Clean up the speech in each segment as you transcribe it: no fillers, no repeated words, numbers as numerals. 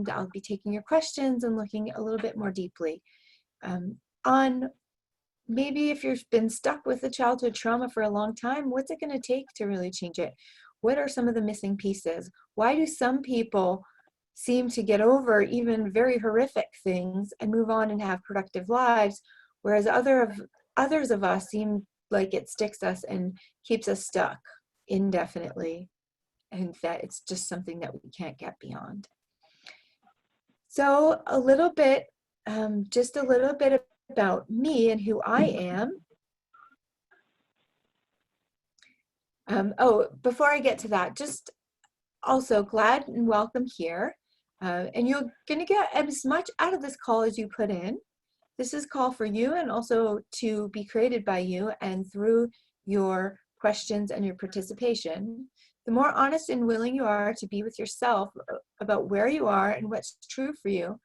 and I'll be taking your questions and looking a little bit more deeply on maybe if you've been stuck with a childhood trauma for a long time, what's it going to take to really change it? What are some of the missing pieces? Why do some people seem to get over even very horrific things and move on and have productive lives, whereas others of us seem like it sticks us and keeps us stuck indefinitely, and that it's just something that we can't get beyond. So a little bit, just a little bit about me and who I am. Oh, before I get to that, just also glad and welcome here. And you're going to get as much out of this call as you put in. This is a call for you and also to be created by you and through your questions and your participation. The more honest and willing you are to be with yourself about where you are and what's true for you,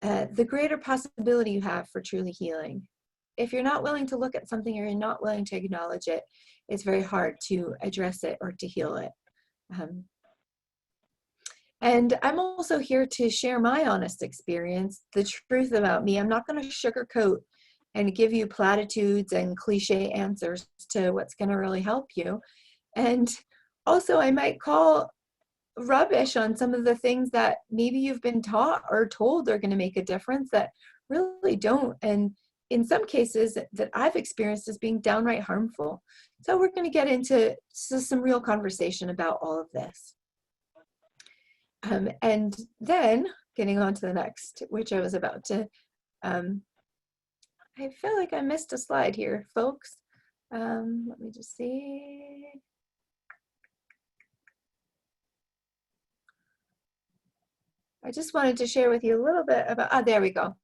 the greater possibility you have for truly healing. If you're not willing to look at something or you're not willing to acknowledge it, it's very hard to address it or to heal it. And I'm also here to share my honest experience, the truth about me. I'm not going to sugarcoat and give you platitudes and cliche answers to what's going to really help you. And also I might call rubbish on some of the things that maybe you've been taught or told are going to make a difference that really don't. And in some cases that I've experienced as being downright harmful. So we're going to get into some real conversation about all of this. And then getting on to the next, which I was about to, I feel like I missed a slide here, folks. Let me just see. I just wanted to share with you a little bit about, there we go,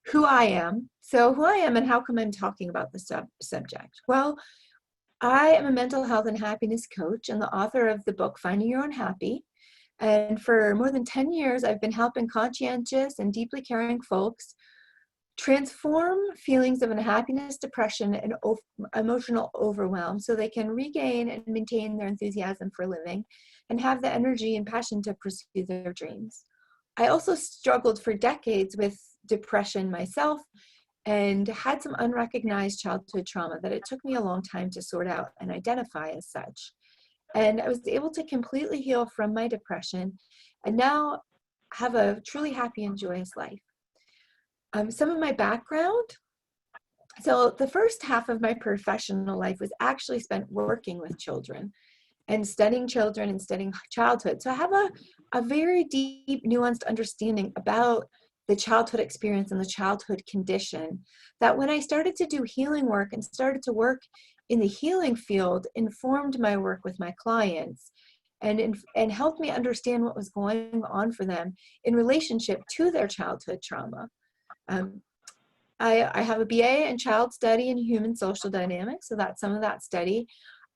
who I am. So who I am and how come I'm talking about the subject. Well, I am a mental health and happiness coach and the author of the book, Finding Your Own Happy. And for more than 10 years, I've been helping conscientious and deeply caring folks transform feelings of unhappiness, depression, and emotional overwhelm so they can regain and maintain their enthusiasm for living and have the energy and passion to pursue their dreams. I also struggled for decades with depression myself and had some unrecognized childhood trauma that it took me a long time to sort out and identify as such. And I was able to completely heal from my depression and now have a truly happy and joyous life. Some of my background. So the first half of my professional life was actually spent working with children and studying children and studying childhood. So I have a very deep, nuanced understanding about the childhood experience and the childhood condition that when I started to do healing work and started to work in the healing field informed my work with my clients and helped me understand what was going on for them in relationship to their childhood trauma. I have a BA in child study and human social dynamics, so that's some of that study.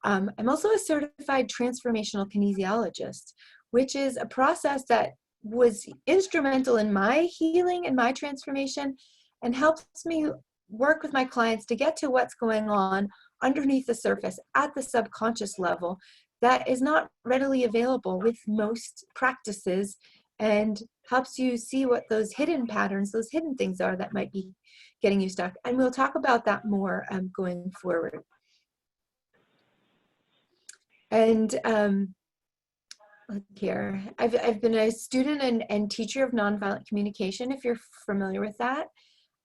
I'm also a certified transformational kinesiologist, which is a process that was instrumental in my healing and my transformation and helps me work with my clients to get to what's going on underneath the surface at the subconscious level that is not readily available with most practices and helps you see what those hidden patterns, those hidden things are that might be getting you stuck. And we'll talk about that more going forward. And look here, I've been a student and teacher of nonviolent communication, if you're familiar with that.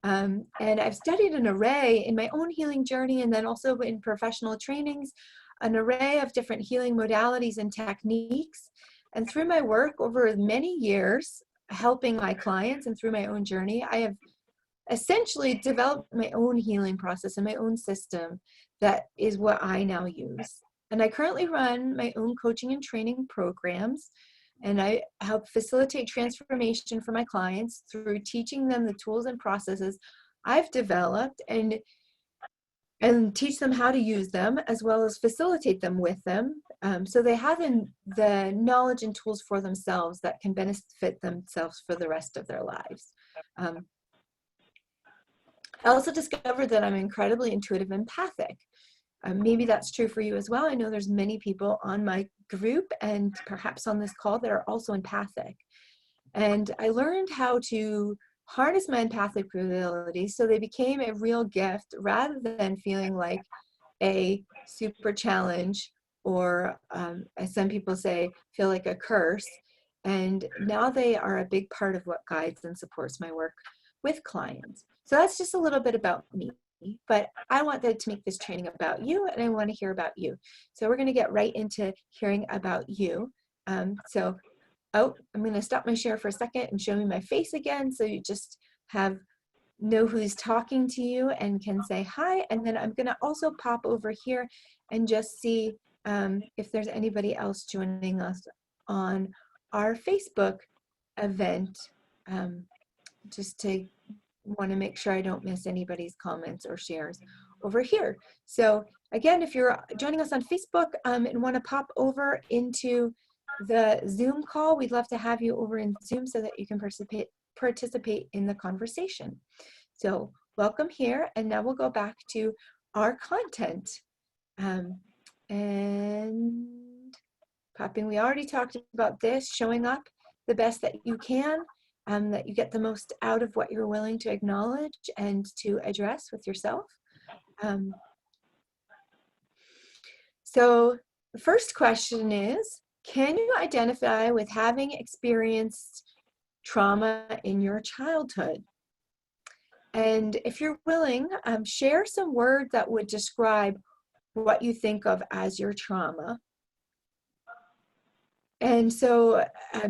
And I've studied an array in my own healing journey and then also in professional trainings, an array of different healing modalities and techniques. And through my work over many years, helping my clients and through my own journey, I have essentially developed my own healing process and my own system that is what I now use. And I currently run my own coaching and training programs, and I help facilitate transformation for my clients through teaching them the tools and processes I've developed and teach them how to use them as well as facilitate them with them so they have the knowledge and tools for themselves that can benefit themselves for the rest of their lives. I also discovered that I'm incredibly intuitive and empathic. Maybe that's true for you as well. I know there's many people on my group and perhaps on this call that are also empathic. And I learned how to harness my empathic abilities so they became a real gift rather than feeling like a super challenge or, as some people say, feel like a curse. And now they are a big part of what guides and supports my work with clients. So that's just a little bit about me. But I wanted to make this training about you, and I want to hear about you. So we're going to get right into hearing about you. Oh, I'm going to stop my share for a second and show me my face again, so you just know who's talking to you and can say hi. And then I'm going to also pop over here and just see if there's anybody else joining us on our Facebook event, just to want to make sure I don't miss anybody's comments or shares over here. So again, if you're joining us on Facebook and want to pop over into the Zoom call, we'd love to have you over in Zoom so that you can participate in the conversation. So welcome here, and now we'll go back to our content. And popping, we already talked about this, showing up the best that you can, that you get the most out of what you're willing to acknowledge and to address with yourself. So the first question is, can you identify with having experienced trauma in your childhood? And if you're willing, share some words that would describe what you think of as your trauma. And so,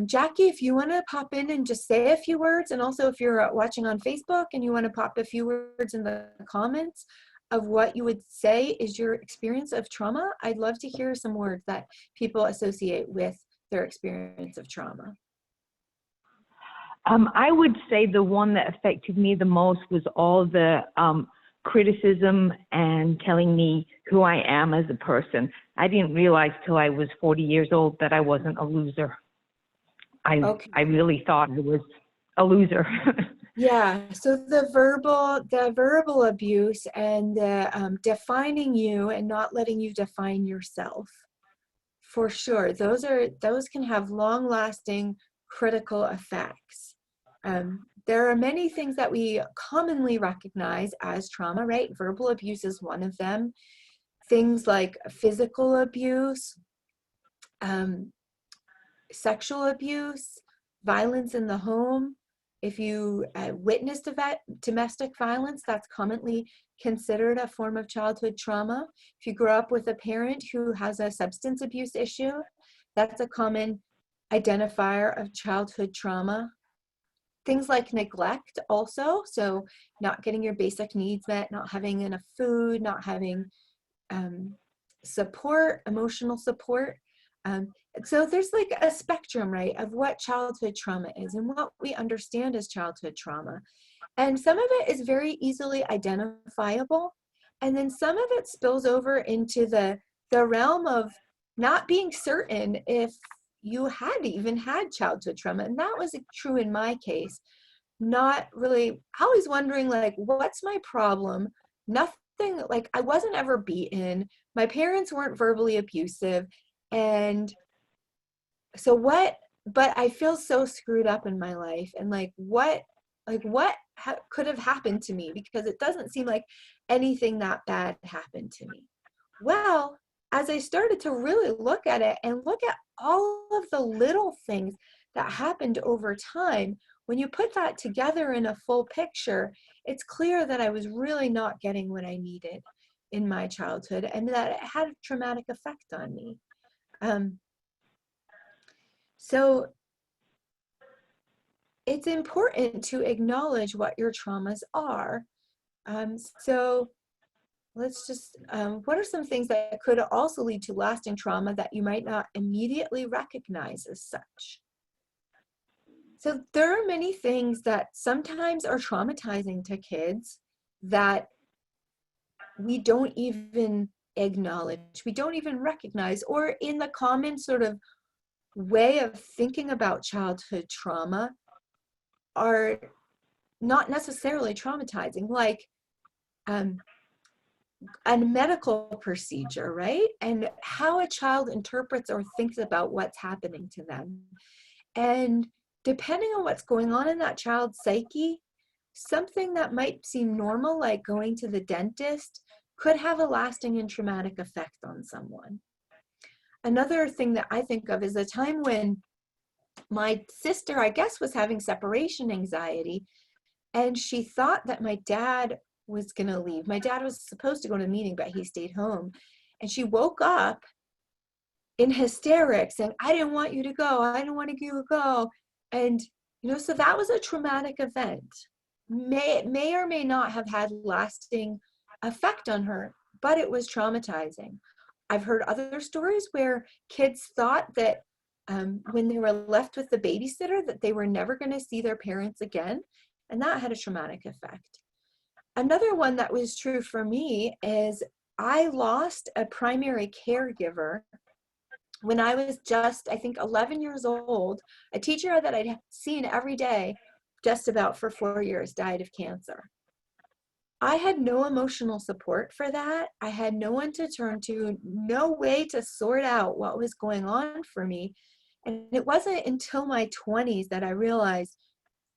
Jackie, if you want to pop in and just say a few words, and also if you're watching on Facebook and you want to pop a few words in the comments of what you would say is your experience of trauma, I'd love to hear some words that people associate with their experience of trauma. I would say the one that affected me the most was all the criticism and telling me who I am as a person. I didn't realize till I was 40 years old that I wasn't a loser. I really thought I was a loser. Yeah, so the verbal abuse and the defining you and not letting you define yourself, for sure. Those can have long-lasting critical effects. There are many things that we commonly recognize as trauma, right? Verbal abuse is one of them. Things like physical abuse, sexual abuse, violence in the home. If you witness domestic violence, that's commonly considered a form of childhood trauma. If you grow up with a parent who has a substance abuse issue, that's a common identifier of childhood trauma. Things like neglect also, so not getting your basic needs met, not having enough food, not having support, emotional support. So there's like a spectrum, right, of what childhood trauma is and what we understand as childhood trauma. And some of it is very easily identifiable. And then some of it spills over into the realm of not being certain if you had even had childhood trauma. And that was true in my case. Not really, always wondering, like, what's my problem? Nothing, like, I wasn't ever beaten. My parents weren't verbally abusive. And so but I feel so screwed up in my life. And what could have happened to me? Because it doesn't seem like anything that bad happened to me. Well, as I started to really look at it and look at all of the little things that happened over time, when you put that together in a full picture, it's clear that I was really not getting what I needed in my childhood and that it had a traumatic effect on me. So it's important to acknowledge what your traumas are. So let's just, what are some things that could also lead to lasting trauma that you might not immediately recognize as such? So there are many things that sometimes are traumatizing to kids that we don't even acknowledge, we don't even recognize, or in the common sort of way of thinking about childhood trauma are not necessarily traumatizing. Like a medical procedure, right? And how a child interprets or thinks about what's happening to them. And depending on what's going on in that child's psyche, something that might seem normal, like going to the dentist, could have a lasting and traumatic effect on someone. Another thing that I think of is a time when my sister, I guess, was having separation anxiety, and she thought that my dad was going to leave. My dad was supposed to go to a meeting, but he stayed home. And she woke up in hysterics saying, I didn't want you to go. I didn't want you to go. And, so that was a traumatic event. May or may not have had lasting effect on her, but it was traumatizing. I've heard other stories where kids thought that when they were left with the babysitter, that they were never going to see their parents again, and that had a traumatic effect. Another one that was true for me is I lost a primary caregiver when I was just, I think, 11 years old. A teacher that I'd seen every day just about for 4 years died of cancer. I had no emotional support for that. I had no one to turn to, no way to sort out what was going on for me. And it wasn't until my 20s that I realized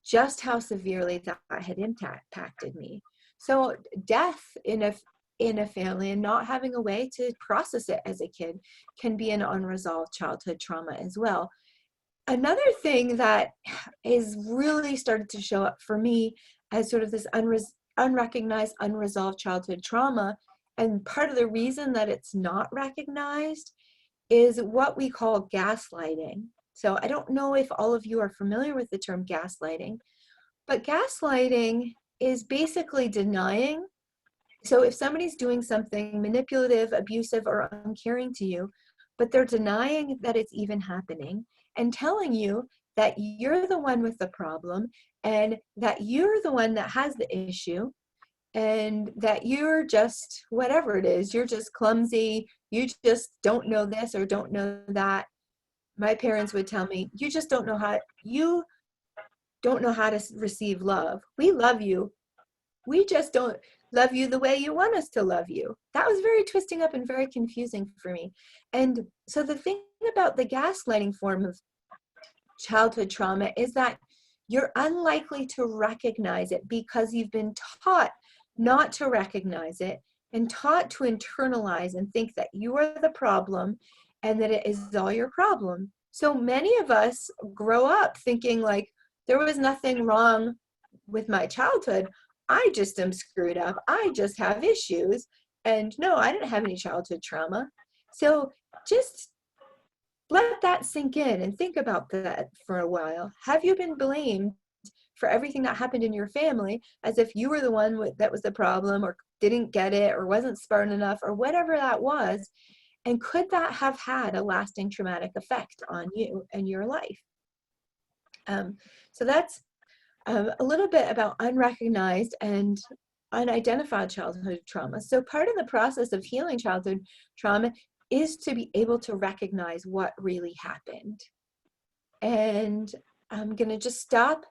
just how severely that had impacted me. So death in a family and not having a way to process it as a kid can be an unresolved childhood trauma as well. Another thing that is really started to show up for me as sort of this unrecognized, unresolved childhood trauma, and part of the reason that it's not recognized is what we call gaslighting. So I don't know if all of you are familiar with the term gaslighting, but gaslighting is basically denying. So if somebody's doing something manipulative, abusive, or uncaring to you, but they're denying that it's even happening and telling you that you're the one with the problem and that you're the one that has the issue and that you're just whatever it is, you're just clumsy, you just don't know this or don't know that. My parents would tell me, you just don't know how to receive love. We love you. We just don't love you the way you want us to love you. That was very twisting up and very confusing for me. And so the thing about the gaslighting form of childhood trauma is that you're unlikely to recognize it because you've been taught not to recognize it and taught to internalize and think that you are the problem and that it is all your problem. So many of us grow up thinking like, there was nothing wrong with my childhood. I just am screwed up. I just have issues. And no, I didn't have any childhood trauma. So just let that sink in and think about that for a while. Have you been blamed for everything that happened in your family as if you were the one that was the problem or didn't get it or wasn't smart enough or whatever that was? And could that have had a lasting traumatic effect on you and your life? So that's a little bit about unrecognized and unidentified childhood trauma. So part of the process of healing childhood trauma is to be able to recognize what really happened. And I'm going to just stop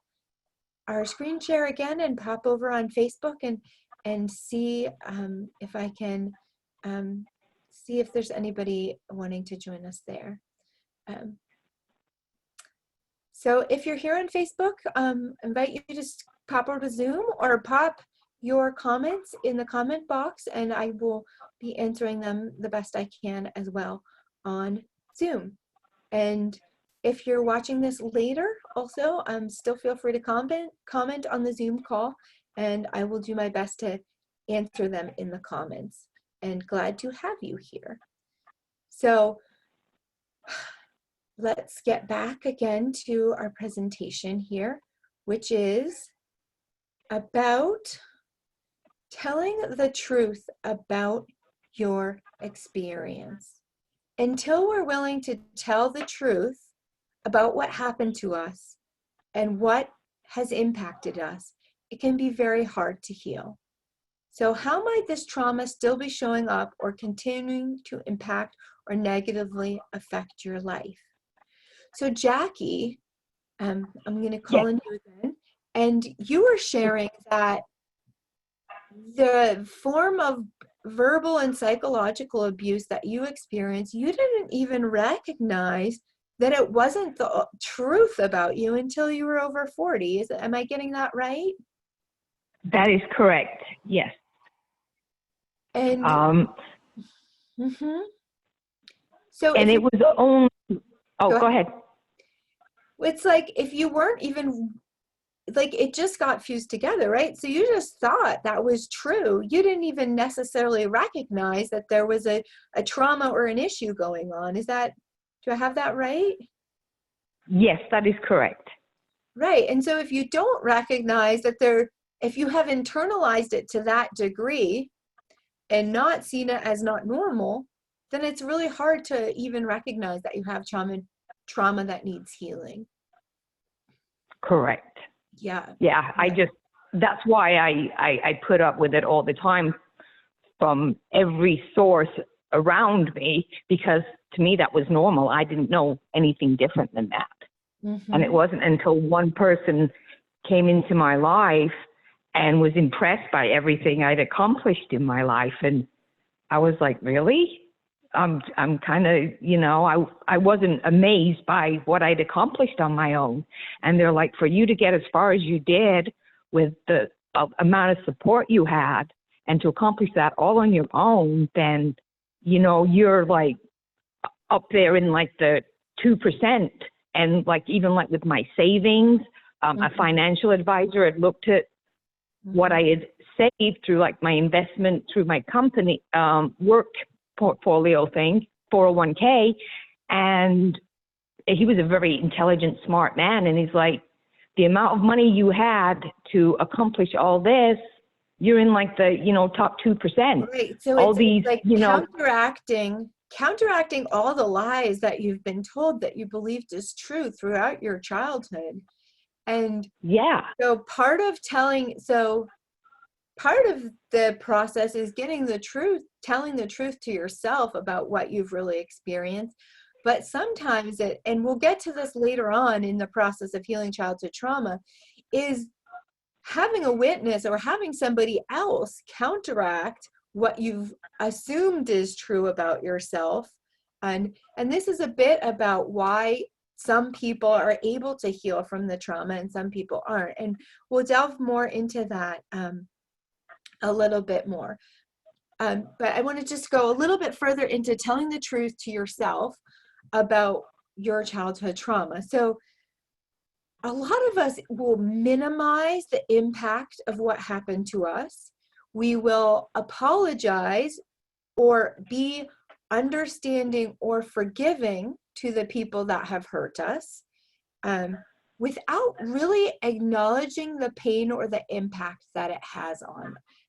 our screen share again and pop over on Facebook and see if I can see if there's anybody wanting to join us there. So if you're here on Facebook, invite you to just pop over to Zoom or pop your comments in the comment box, and I will be answering them the best I can as well on Zoom. And if you're watching this later, also, still feel free to comment on the Zoom call, and I will do my best to answer them in the comments. And glad to have you here. So let's get back again to our presentation here, which is about telling the truth about your experience. Until we're willing to tell the truth about what happened to us and what has impacted us, it can be very hard to heal. So how might this trauma still be showing up or continuing to impact or negatively affect your life? So Jackie, I'm going to call on you again, and you were sharing that the form of verbal and psychological abuse that you experienced, you didn't even recognize that it wasn't the truth about you until you were over 40. Am I getting that right? That is correct. Yes. And so And if it you, was only, oh, go go ahead. ahead. It's like if you weren't even, like, it just got fused together, right? So you just thought that was true. You didn't even necessarily recognize that there was a trauma or an issue going on. Is that, do I have that right? Yes, that is correct. Right. And so if you don't recognize that there, if you have internalized it to that degree and not seen it as not normal, then it's really hard to even recognize that you have trauma that needs healing. Correct. Yeah. Yeah, that's why I put up with it all the time from every source around me, because to me that was normal. I didn't know anything different than that. And it wasn't until one person came into my life and was impressed by everything I'd accomplished in my life. And I was like, really? I'm kind of, I wasn't amazed by what I'd accomplished on my own. And they're like, for you to get as far as you did with the amount of support you had and to accomplish that all on your own, then, you're like up there in like the 2%. And like, even like with my savings, a financial advisor had looked at what I had saved through like my investment, through my company, work portfolio thing, 401k. And he was a very intelligent, smart man. And he's like, the amount of money you had to accomplish all this, you're in like the, top 2%. Right. So all it's these, like counteracting all the lies that you've been told that you believed is true throughout your childhood. And yeah. so part of the process is getting the truth, telling the truth to yourself about what you've really experienced. But sometimes and we'll get to this later on in the process of healing childhood trauma, is having a witness or having somebody else counteract what you've assumed is true about yourself. And this is a bit about why some people are able to heal from the trauma and some people aren't. And we'll delve more into that a little bit more. But I want to just go a little bit further into telling the truth to yourself about your childhood trauma. So a lot of us will minimize the impact of what happened to us. We will apologize or be understanding or forgiving to the people that have hurt us, without really acknowledging the pain or the impact that it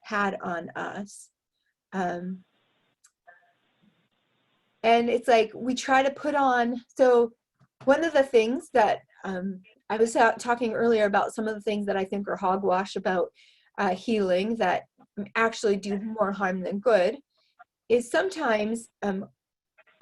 had on us. And it's like we try to put on, so one of the things that I was talking earlier about some of the things that I think are hogwash about healing that actually do more harm than good, is sometimes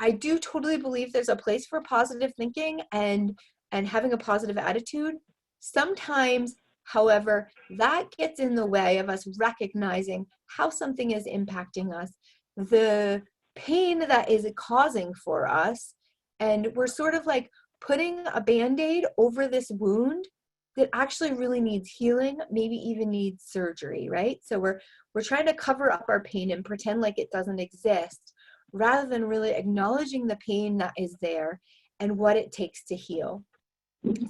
I do totally believe there's a place for positive thinking and having a positive attitude. Sometimes, however, that gets in the way of us recognizing how something is impacting us, the pain that is causing for us, and we're sort of like putting a Band-Aid over this wound that actually really needs healing, maybe even needs surgery, right? So we're trying to cover up our pain and pretend like it doesn't exist, rather than really acknowledging the pain that is there and what it takes to heal.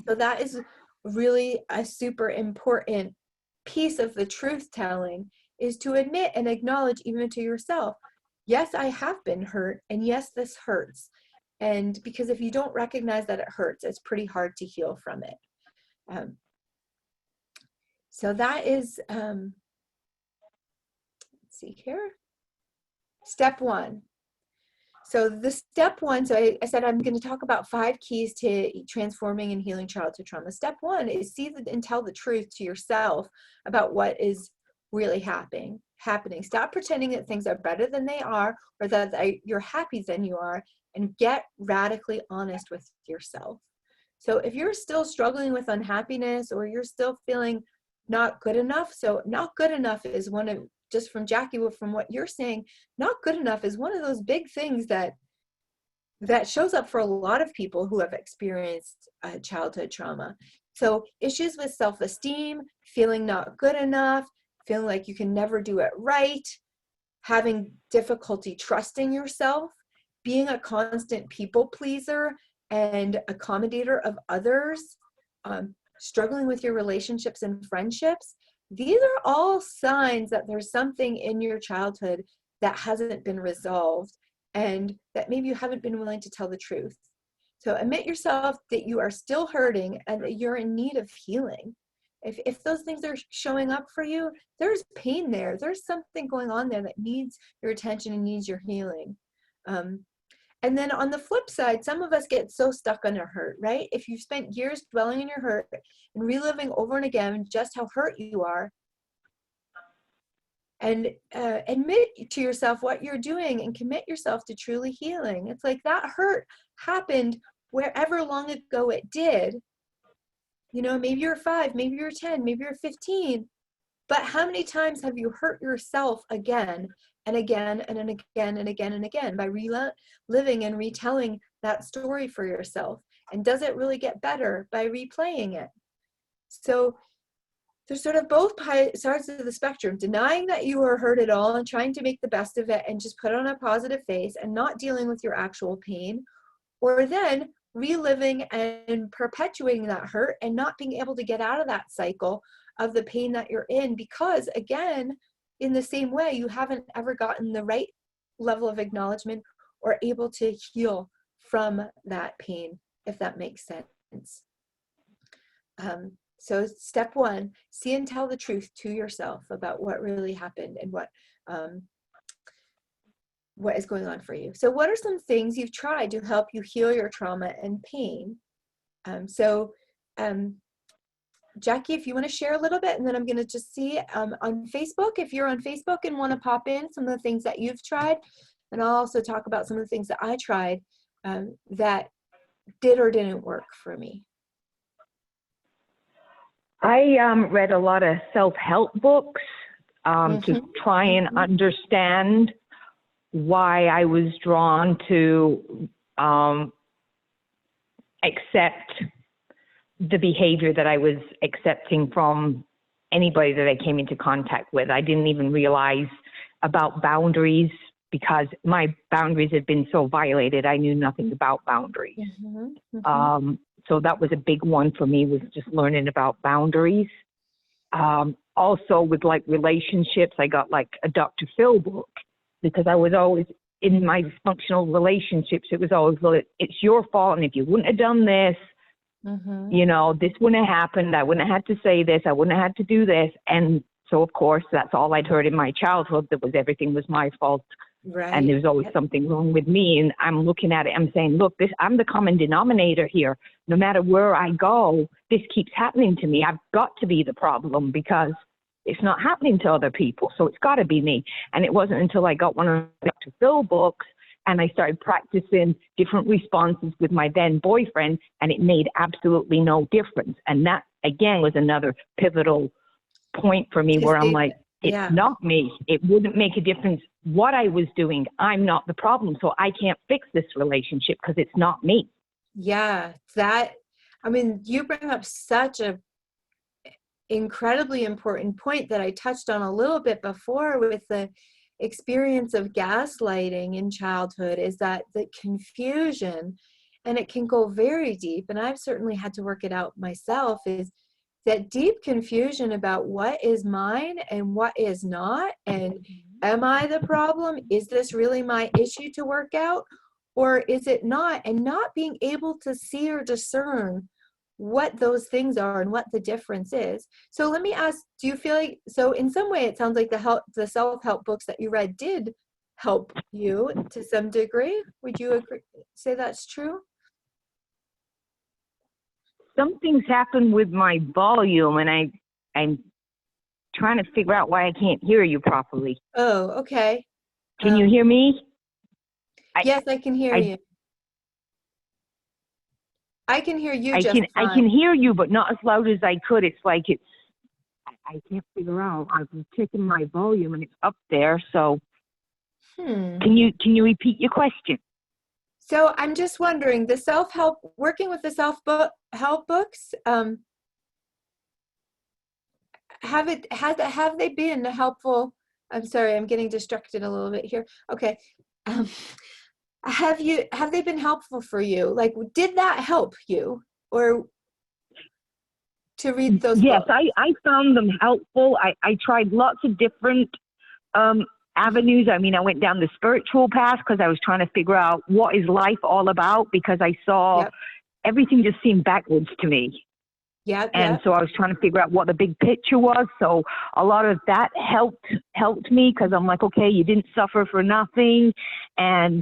So that is really a super important piece of the truth telling, is to admit and acknowledge even to yourself, yes, I have been hurt, and yes, this hurts. And because if you don't recognize that it hurts, it's pretty hard to heal from it. So that is, let's see here, step one. So the step one, so I said I'm going to talk about 5 keys to transforming and healing childhood trauma. Step one is see and tell the truth to yourself about what is really happening. Stop pretending that things are better than they are, or that you're happy than you are, and get radically honest with yourself. So if you're still struggling with unhappiness, or you're still feeling not good enough, so not good enough is one of just from Jackie, from what you're saying, not good enough is one of those big things that shows up for a lot of people who have experienced childhood trauma. So issues with self-esteem, feeling not good enough, feeling like you can never do it right, having difficulty trusting yourself, being a constant people pleaser and accommodator of others, struggling with your relationships and friendships. These are all signs that there's something in your childhood that hasn't been resolved and that maybe you haven't been willing to tell the truth. So admit yourself that you are still hurting and that you're in need of healing. If those things are showing up for you, there's pain there. There's something going on there that needs your attention and needs your healing. And then on the flip side, some of us get so stuck on our hurt, right? If you've spent years dwelling in your hurt and reliving over and again just how hurt you are, and admit to yourself what you're doing and commit yourself to truly healing. It's like that hurt happened wherever long ago it did. You know, maybe you're 5, maybe you're 10, maybe you're 15, but how many times have you hurt yourself again and again and again and again and again by reliving and retelling that story for yourself? And does it really get better by replaying it? So there's sort of both sides of the spectrum, denying that you were hurt at all and trying to make the best of it and just put on a positive face and not dealing with your actual pain, or then reliving and perpetuating that hurt and not being able to get out of that cycle of the pain that you're in because, again, in the same way, you haven't ever gotten the right level of acknowledgement or able to heal from that pain, if that makes sense. So step 1, see and tell the truth to yourself about what really happened and what is going on for you. So what are some things you've tried to help you heal your trauma and pain? Jackie, if you want to share a little bit, and then I'm going to just see on Facebook, if you're on Facebook and want to pop in some of the things that you've tried, and I'll also talk about some of the things that I tried that did or didn't work for me. I read a lot of self-help books to try and understand why I was drawn to accept the behavior that I was accepting from anybody that I came into contact with. I didn't even realize about boundaries because my boundaries had been so violated. I knew nothing about boundaries. So that was a big one for me, was just learning about boundaries. Also with like relationships, I got like a Dr. Phil book because I was always in my dysfunctional relationships. It was always, well, it's your fault. And if you wouldn't have done this, you know, this wouldn't have happened. I wouldn't have had to say this. I wouldn't have had to do this. And so, of course, that's all I'd heard in my childhood, that was everything was my fault. Right. And there was always something wrong with me. And I'm looking at it, I'm saying, look, I'm the common denominator here. No matter where I go, this keeps happening to me. I've got to be the problem because it's not happening to other people. So it's got to be me. And it wasn't until I got one of the Dr. Phil books and I started practicing different responses with my then boyfriend, and it made absolutely no difference. And that, again, was another pivotal point for me where I'm like, it's not me. It wouldn't make a difference what I was doing. I'm not the problem. So I can't fix this relationship because it's not me. Yeah, I mean, you bring up such a incredibly important point that I touched on a little bit before with the experience of gaslighting in childhood, is that the confusion, and it can go very deep, and I've certainly had to work it out myself, is that deep confusion about what is mine and what is not, and am I the problem? Is this really my issue to work out, or is it not? And not being able to see or discern what those things are and what the difference is. So let me ask, do you feel like, so in some way it sounds like the self-help books that you read did help you to some degree. Would you agree, say that's true? Something's happened with my volume, and I'm trying to figure out why I can't hear you properly. Oh, okay. Can you hear me? Yes, I can hear you. I can hear you just fine. I can hear you, but not as loud as I could. It's like I can't figure out. I've been checking my volume and it's up there. So Hmm. can you repeat your question? So I'm just wondering, the self-help, working with the self-help books, have they been helpful? I'm sorry, I'm getting distracted a little bit here. Okay. Um, have they been helpful for you? Like, did that help you, or to read those Yes, books? I found them helpful. I tried lots of different um, avenues. I mean, I went down the spiritual path because I was trying to figure out what is life all about, because I saw Yep, everything just seemed backwards to me. yep, And yep. so I was trying to figure out what the big picture was. So a lot of that helped me, because I'm like, okay, you didn't suffer for nothing, and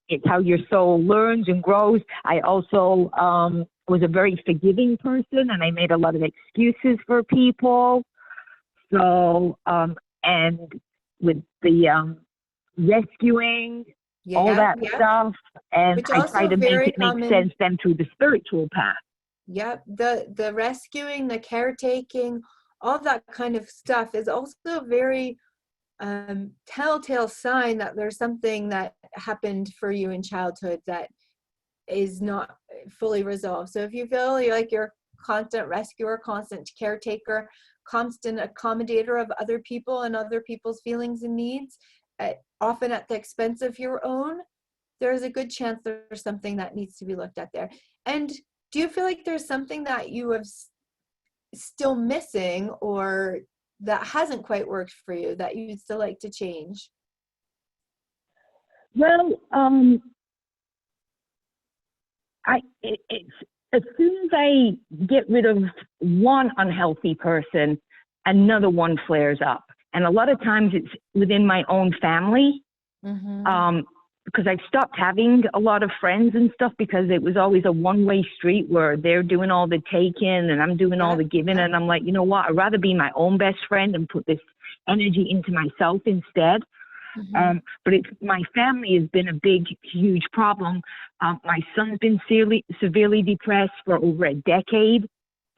it's how your soul learns and grows. I also was a very forgiving person, and I made a lot of excuses for people. So and with the rescuing, all Yeah, that yep. stuff, and Which I try also to make very it make common. sense then through the spiritual path. Yep, the rescuing, the caretaking, all that kind of stuff is also very telltale sign that there's something that happened for you in childhood that is not fully resolved. So if you feel like you're constant rescuer, constant caretaker, constant accommodator of other people and other people's feelings and needs, often at the expense of your own, there's a good chance there's something that needs to be looked at there. And do you feel like there's something that you have still missing, or that hasn't quite worked for you, that you'd still like to change? Well, it's as soon as I get rid of one unhealthy person, another one flares up, and a lot of times it's within my own family. Mm-hmm. Because I've stopped having a lot of friends and stuff, because it was always a one-way street where they're doing all the taking and I'm doing all Yep, the giving, yep. and I'm like, you know what? I'd rather be my own best friend and put this energy into myself instead. Mm-hmm. But it's my family has been a big, huge problem. My son's been severely depressed for over a decade.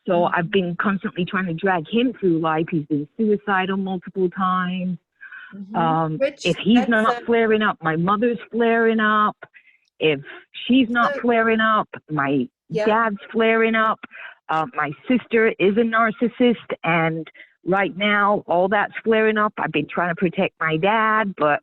So I've Mm-hmm. been constantly trying to drag him through life. He's been suicidal multiple times. Mm-hmm. Which If he's that's not flaring up, my mother's flaring up. If she's not so, flaring up, my yep. dad's flaring up. My sister is a narcissist, and right now all that's flaring up. I've been trying to protect my dad, but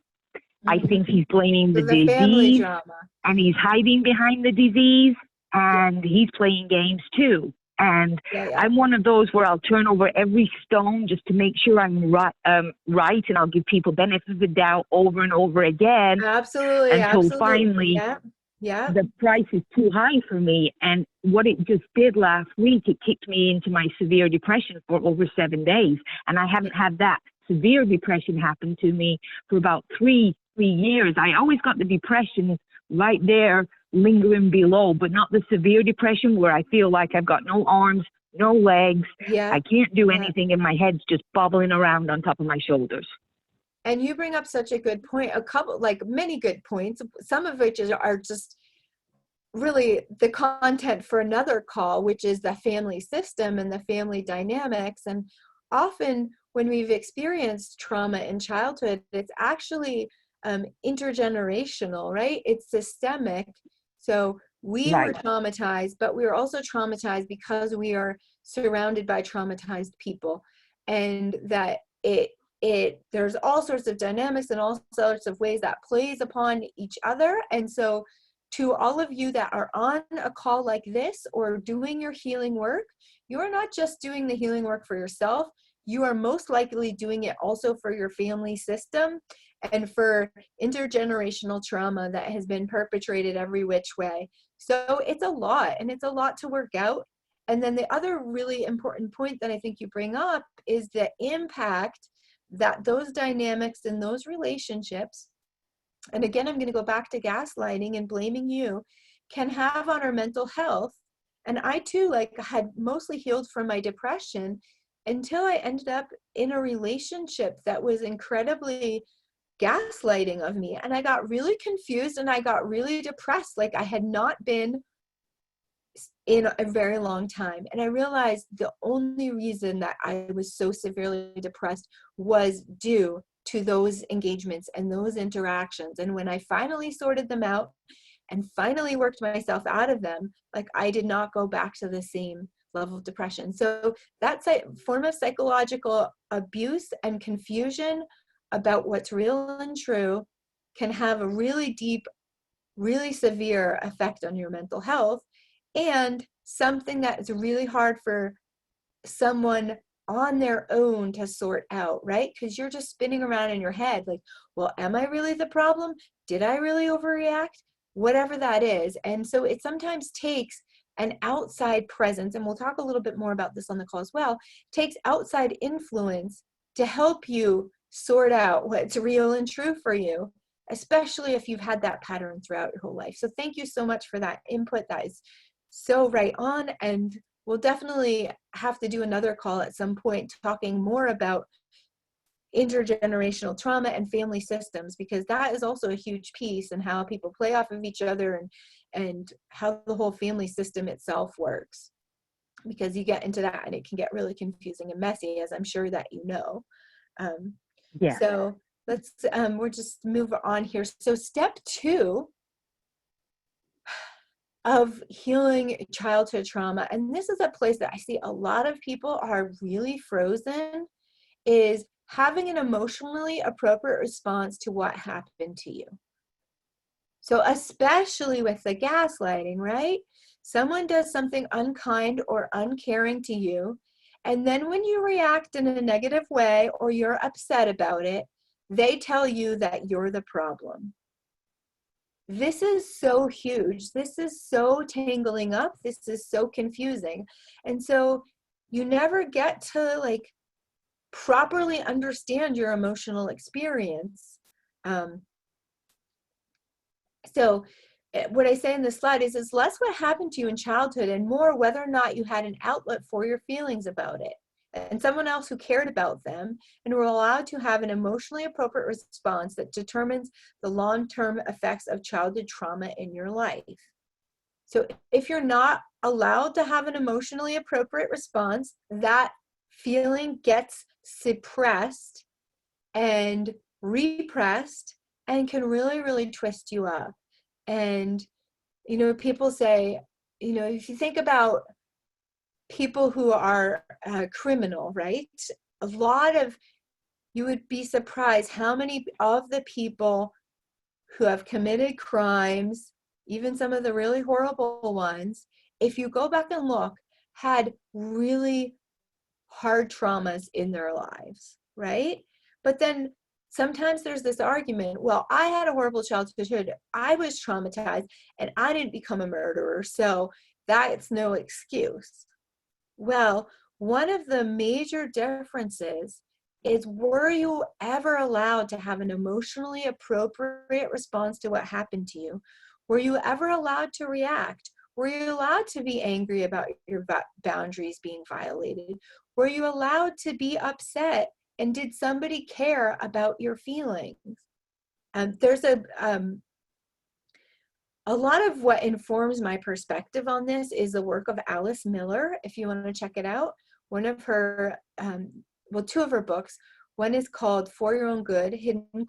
I think Mm-hmm. he's blaming the So the family disease, drama. and he's hiding behind the disease, Yeah, and he's playing games too. And yeah, yeah. I'm one of those where I'll turn over every stone just to make sure I'm right, and I'll give people benefit of the doubt over and over again Absolutely, until absolutely. finally Yeah, yeah. the price is too high for me. And what it just did last week, it kicked me into my severe depression for over 7 days. And I haven't had that severe depression happen to me for about three years. I always got the depression right there lingering below, but not the severe depression where I feel like I've got no arms, no legs. Yeah, I can't do yeah. anything, and my head's just bubbling around on top of my shoulders. And you bring up such a good point, a couple, like many good points, some of which are just really the content for another call, which is the family system and the family dynamics. And often when we've experienced trauma in childhood, it's actually intergenerational, right? It's systemic. So we were Right. traumatized, but we were also traumatized because we are surrounded by traumatized people. And that there's all sorts of dynamics and all sorts of ways that plays upon each other. And so to all of you that are on a call like this or doing your healing work, you are not just doing the healing work for yourself, you are most likely doing it also for your family system and for intergenerational trauma that has been perpetrated every which way. So it's a lot, and it's a lot to work out. And then the other really important point that I think you bring up is the impact that those dynamics and those relationships, and again, I'm going to go back to gaslighting and blaming you, can have on our mental health. And I too, like, had mostly healed from my depression until I ended up in a relationship that was incredibly gaslighting of me. And I got really confused and I got really depressed. Like, I had not been in a very long time. And I realized the only reason that I was so severely depressed was due to those engagements and those interactions. And when I finally sorted them out and finally worked myself out of them, like I did not go back to the same level of depression. So that's a form of psychological abuse and confusion about what's real and true can have a really deep, really severe effect on your mental health, and something that is really hard for someone on their own to sort out, right? Because you're just spinning around in your head like, well, am I really the problem? Did I really overreact? Whatever that is. And so it sometimes takes an outside presence, and we'll talk a little bit more about this on the call as well, takes outside influence to help you sort out what's real and true for you, especially if you've had that pattern throughout your whole life. So thank you so much for that input. That is so right on. And we'll definitely have to do another call at some point talking more about intergenerational trauma and family systems, because that is also a huge piece and how people play off of each other and how the whole family system itself works. Because you get into that and it can get really confusing and messy, as I'm sure that you know. Yeah. So let's, we'll just move on here. So step 2 of healing childhood trauma, and this is a place that I see a lot of people are really frozen, is having an emotionally appropriate response to what happened to you. So especially with the gaslighting, right? Someone does something unkind or uncaring to you, and then when you react in a negative way or you're upset about it, they tell you that you're the problem. This is so huge. This is so tangling up. This is so confusing. And so you never get to like properly understand your emotional experience. So what I say in this slide is less what happened to you in childhood and more whether or not you had an outlet for your feelings about it and someone else who cared about them and were allowed to have an emotionally appropriate response that determines the long-term effects of childhood trauma in your life. So if you're not allowed to have an emotionally appropriate response, that feeling gets suppressed and repressed and can really, really twist you up. And, you know, people say, you know, if you think about people who are criminal, right? A lot of, you would be surprised how many of the people who have committed crimes, even some of the really horrible ones, if you go back and look, had really hard traumas in their lives, right? But then sometimes there's this argument, well, I had a horrible childhood, I was traumatized, and I didn't become a murderer, so that's no excuse. Well, one of the major differences is, were you ever allowed to have an emotionally appropriate response to what happened to you? Were you ever allowed to react? Were you allowed to be angry about your boundaries being violated? Were you allowed to be upset? And did somebody care about your feelings? There's a lot of what informs my perspective on this is the work of Alice Miller, if you want to check it out. One of her, well, 2 of her books. One is called For Your Own Good, Hidden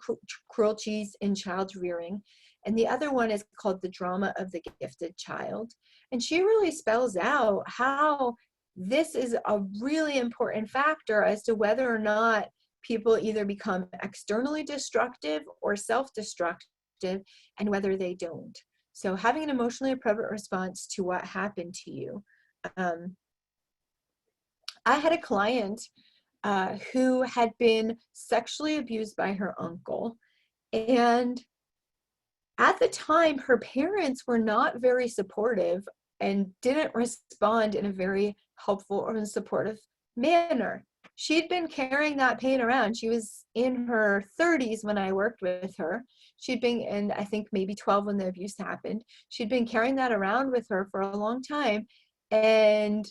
Cruelties in Child Rearing. And the other one is called The Drama of the Gifted Child. And she really spells out how this is a really important factor as to whether or not people either become externally destructive or self-destructive, and whether they don't. So having an emotionally appropriate response to what happened to you. I had a client who had been sexually abused by her uncle. And at the time, her parents were not very supportive and didn't respond in a very helpful or supportive manner. She'd been carrying that pain around. She was in her 30s when I worked with her. She'd been in, I think, maybe 12 when the abuse happened. She'd been carrying that around with her for a long time and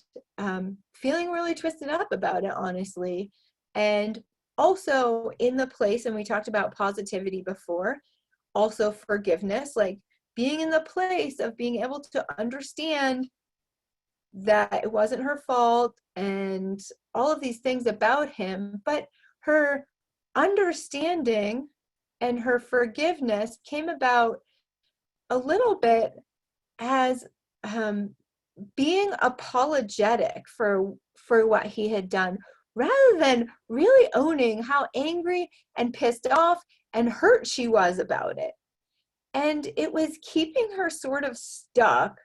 feeling really twisted up about it, honestly. And also in the place, and we talked about positivity before, also forgiveness, like being in the place of being able to understand that it wasn't her fault and all of these things about him, but her understanding and her forgiveness came about a little bit as being apologetic for what he had done, rather than really owning how angry and pissed off and hurt she was about it. And it was keeping her sort of stuck.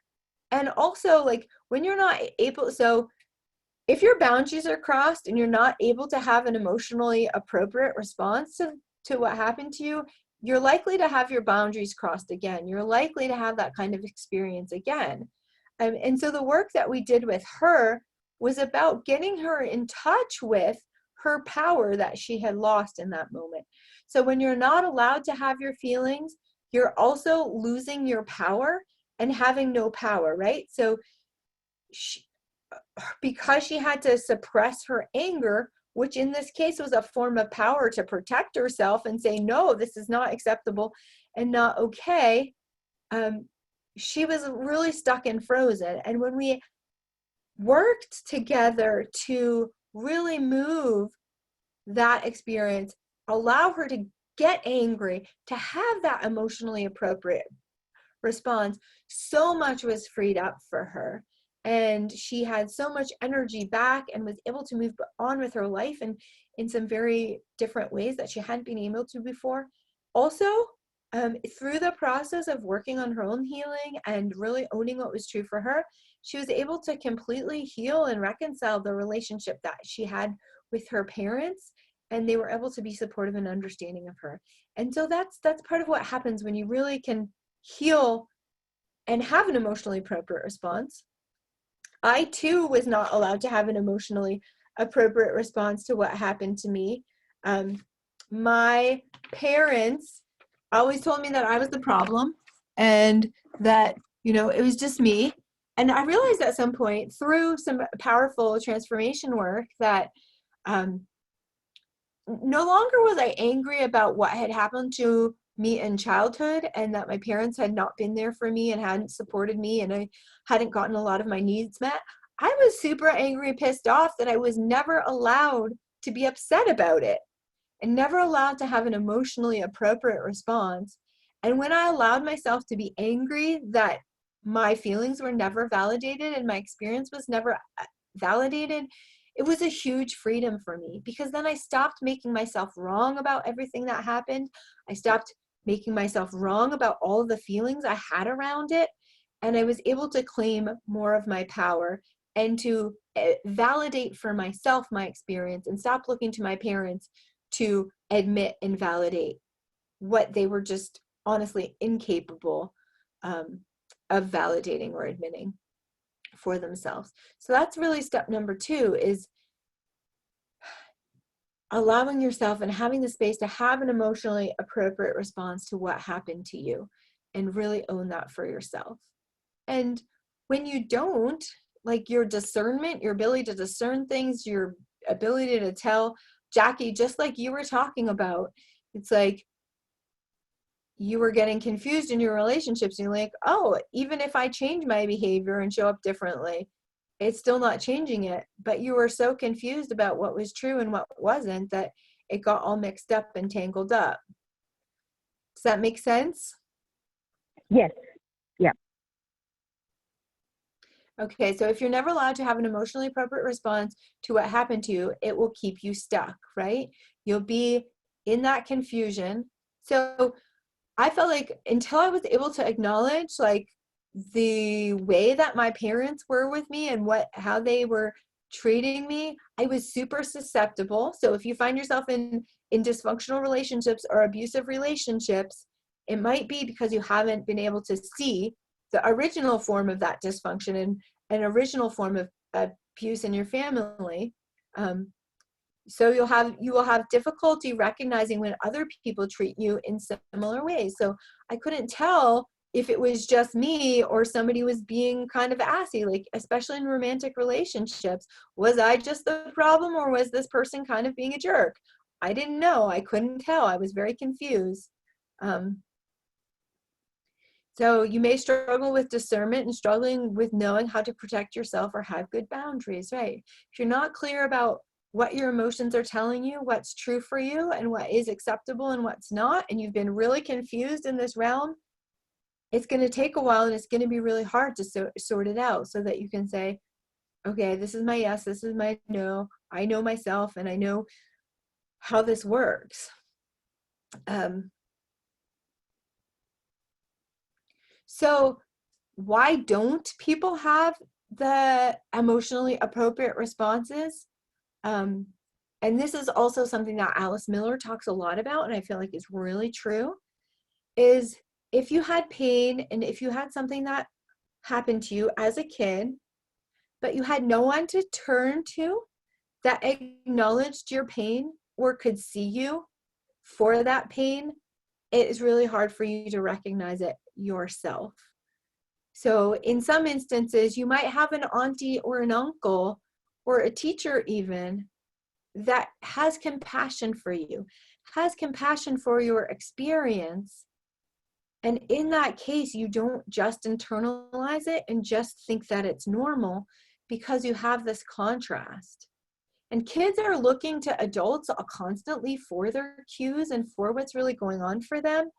And also, like, when you're not able, so if your boundaries are crossed and you're not able to have an emotionally appropriate response to what happened to you, you're likely to have your boundaries crossed again. You're likely to have that kind of experience again. And so the work that we did with her was about getting her in touch with her power that she had lost in that moment. So when you're not allowed to have your feelings, you're also losing your power and having no power, right? So because she had to suppress her anger, which in this case was a form of power to protect herself and say, no, this is not acceptable and not okay, she was really stuck and frozen. And when we worked together to really move that experience, allow her to get angry, to have that emotionally appropriate response, so much was freed up for her. And she had so much energy back and was able to move on with her life and in some very different ways that she hadn't been able to before. Also, through the process of working on her own healing and really owning what was true for her, she was able to completely heal and reconcile the relationship that she had with her parents, and they were able to be supportive and understanding of her. And so that's part of what happens when you really can heal and have an emotionally appropriate response. I too was not allowed to have an emotionally appropriate response to what happened to me. My parents always told me that I was the problem and that, it was just me. And I realized at some point through some powerful transformation work that no longer was I angry about what had happened to me in childhood and that my parents had not been there for me and hadn't supported me and I hadn't gotten a lot of my needs met. I was super angry and pissed off that I was never allowed to be upset about it and never allowed to have an emotionally appropriate response. And when I allowed myself to be angry that my feelings were never validated and my experience was never validated, it was a huge freedom for me, because then I stopped making myself wrong about everything that happened. I stopped making myself wrong about all of the feelings I had around it. And I was able to claim more of my power and to validate for myself my experience and stop looking to my parents to admit and validate what they were just honestly incapable of validating or admitting for themselves. So that's really step number 2, is allowing yourself and having the space to have an emotionally appropriate response to what happened to you and really own that for yourself. And when you don't, like, your discernment, your ability to discern things, your ability to tell, Jackie, just like you were talking about, it's like you were getting confused in your relationships and you're like, oh, even if I change my behavior and show up differently, it's still not changing it. But you were so confused about what was true and what wasn't that it got all mixed up and tangled up. Does that make sense? Yes. Yeah. Okay, so if you're never allowed to have an emotionally appropriate response to what happened to you, it will keep you stuck, right? You'll be in that confusion. So I felt like until I was able to acknowledge, like, the way that my parents were with me and how they were treating me, I was super susceptible. So if you find yourself in dysfunctional relationships or abusive relationships, it might be because you haven't been able to see the original form of that dysfunction and an original form of abuse in your family. So you will have difficulty recognizing when other people treat you in similar ways. So I couldn't tell if it was just me or somebody was being kind of assy, like, especially in romantic relationships. Was I just the problem, or was this person kind of being a jerk? I didn't know. I couldn't tell. I was very confused. So So you may struggle with discernment and struggling with knowing how to protect yourself or have good boundaries, right? If you're not clear about what your emotions are telling you, what's true for you and what is acceptable and what's not, and you've been really confused in this realm, it's going to take a while and it's going to be really hard to sort it out so that you can say, okay, this is my yes, this is my no. I know myself and I know how this works. So why don't people have the emotionally appropriate responses? And this is also something that Alice Miller talks a lot about, and I feel like is really true, is if you had pain and if you had something that happened to you as a kid, but you had no one to turn to that acknowledged your pain or could see you for that pain, it is really hard for you to recognize it yourself. So in some instances, you might have an auntie or an uncle or a teacher even that has compassion for you, has compassion for your experience. And in that case, you don't just internalize it and just think that it's normal because you have this contrast. And kids are looking to adults constantly for their cues and for what's really going on for them.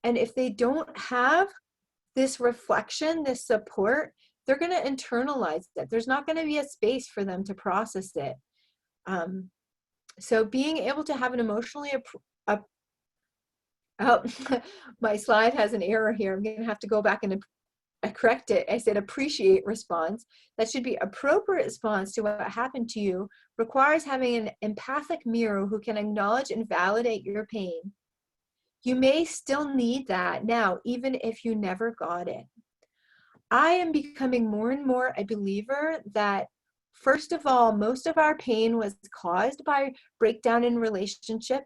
And if they don't have this reflection, this support, they're going to internalize it. There's not going to be a space for them to process it. So being able to have an emotionally oh, my slide has an error here. I'm going to have to go back and correct it. I said appreciate response. That should be appropriate response to what happened to you requires having an empathic mirror who can acknowledge and validate your pain. You may still need that now, even if you never got it. I am becoming more and more a believer that, first of all, most of our pain was caused by breakdown in relationship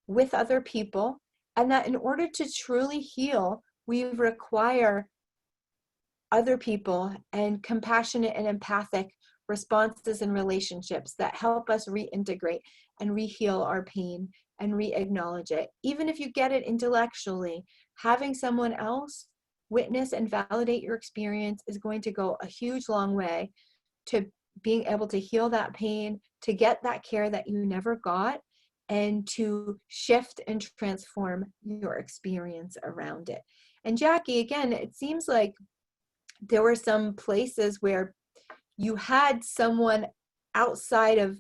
with other people, and that in order to truly heal, we require other people and compassionate and empathic responses and relationships that help us reintegrate and re-heal our pain and re-acknowledge it. Even if you get it intellectually, having someone else witness and validate your experience is going to go a huge long way to being able to heal that pain, to get that care that you never got, and to shift and transform your experience around it. And Jackie, again, it seems like there were some places where you had someone outside of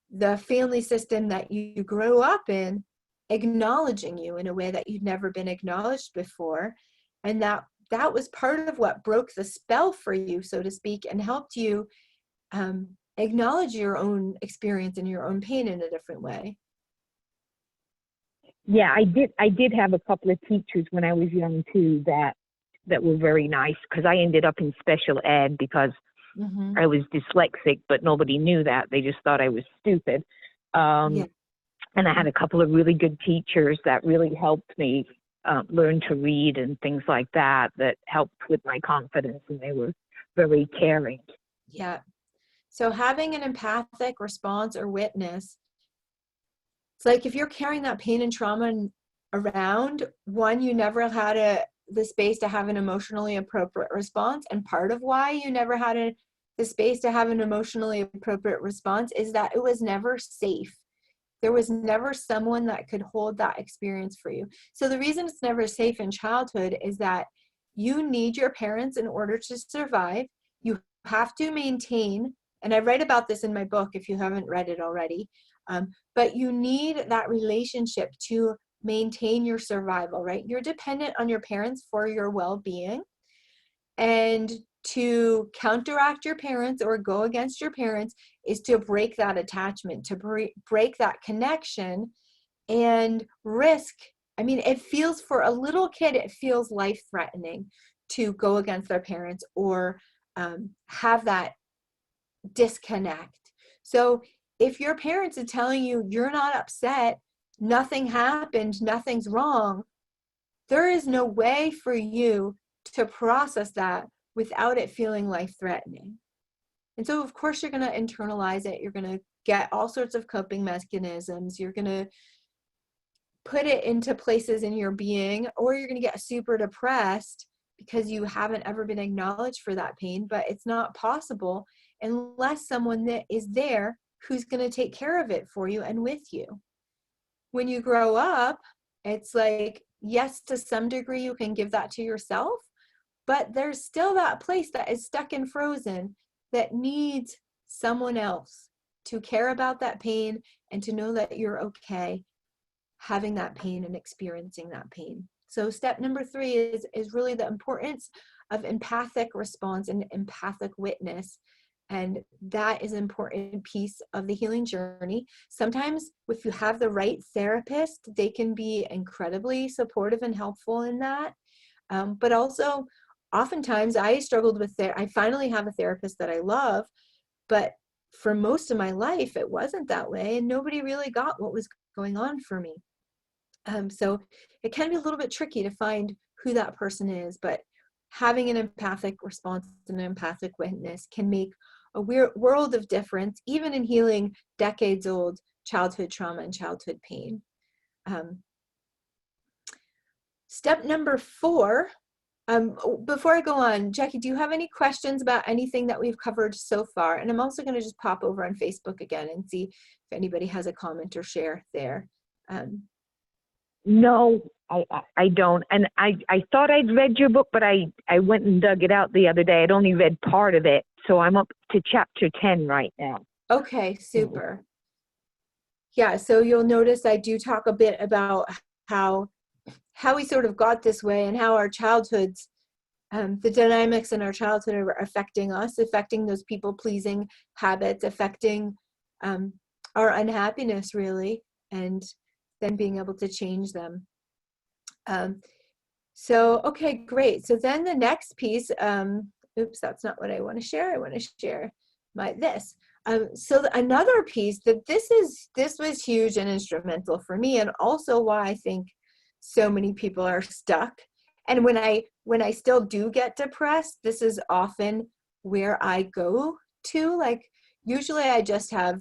the family system that you grew up in acknowledging you in a way that you'd never been acknowledged before, and that was part of what broke the spell for you, so to speak, and helped you acknowledge your own experience and your own pain in a different way. Yeah, I did have a couple of teachers when I was young too that were very nice, because I ended up in special ed because I was dyslexic, but nobody knew that. They just thought I was stupid. Yeah. And I had a couple of really good teachers that really helped me learn to read and things like that, that helped with my confidence, and they were very caring. Yeah. So having an empathic response or witness, it's like if you're carrying that pain and trauma around, one, you never had the space to have an emotionally appropriate response. And part of why you never had the space to have an emotionally appropriate response is that it was never safe. There was never someone that could hold that experience for you. So the reason it's never safe in childhood is that you need your parents in order to survive. You have to maintain, and I write about this in my book if you haven't read it already, but you need that relationship to maintain your survival, right? You're dependent on your parents for your well-being, and to counteract your parents or go against your parents is to break that attachment, to break that connection and risk. I mean, it feels, for a little kid, it feels life-threatening to go against their parents or have that disconnect. So if your parents are telling you you're not upset, nothing happened, nothing's wrong, there is no way for you to process that without it feeling life-threatening. And so of course you're going to internalize it. You're going to get all sorts of coping mechanisms. You're going to put it into places in your being, or you're going to get super depressed because you haven't ever been acknowledged for that pain. But it's not possible unless someone that is there who's going to take care of it for you and with you. When you grow up, it's like, yes, to some degree you can give that to yourself, but there's still that place that is stuck and frozen that needs someone else to care about that pain and to know that you're okay having that pain and experiencing that pain. So step number 3 is really the importance of empathic response and empathic witness. And that is an important piece of the healing journey. Sometimes if you have the right therapist, they can be incredibly supportive and helpful in that. But also, oftentimes I struggled with I finally have a therapist that I love, but for most of my life, it wasn't that way, and nobody really got what was going on for me. So it can be a little bit tricky to find who that person is, but having an empathic response and an empathic witness can make a world of difference, even in healing decades-old childhood trauma and childhood pain. Step number 4, before I go on, Jackie, do you have any questions about anything that we've covered so far? And I'm also going to just pop over on Facebook again and see if anybody has a comment or share there. No, I don't. And I thought I'd read your book, but I went and dug it out the other day. I'd only read part of it. So I'm up to chapter 10 right now. Okay, super. Yeah, so you'll notice I do talk a bit about how we sort of got this way and how our childhoods, the dynamics in our childhood are affecting us, affecting those people-pleasing habits, affecting our unhappiness, really, and then being able to change them. So, okay, great. So then the next piece, oops, that's not what I want to share. I want to share this. So another piece that this was huge and instrumental for me, and also why I think so many people are stuck. And when I still do get depressed, this is often where I go to. Like, usually I just have,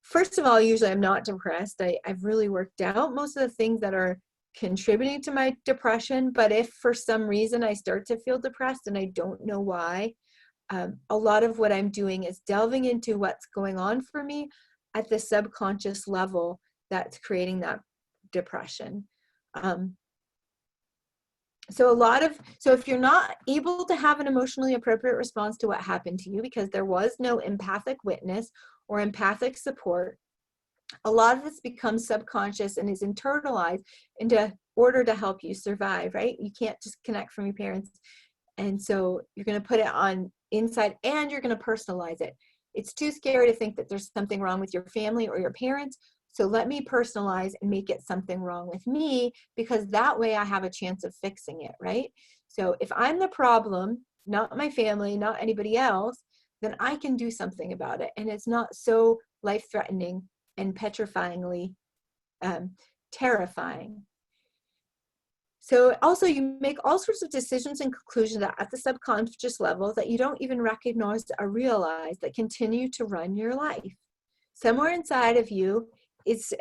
first of all, usually I'm not depressed. I've really worked out most of the things that are contributing to my depression. But if for some reason I start to feel depressed and I don't know why, a lot of what I'm doing is delving into what's going on for me at the subconscious level that's creating that depression. So if you're not able to have an emotionally appropriate response to what happened to you because there was no empathic witness or empathic support, a lot of this becomes subconscious and is internalized into order to help you survive, right? You can't just connect from your parents. And so you're going to put it on inside and you're going to personalize it. It's too scary to think that there's something wrong with your family or your parents. So let me personalize and make it something wrong with me, because that way I have a chance of fixing it, right? So if I'm the problem, not my family, not anybody else, then I can do something about it. And it's not so life-threatening and petrifyingly terrifying. So also you make all sorts of decisions and conclusions at the subconscious level that you don't even recognize or realize that continue to run your life. Somewhere inside of you is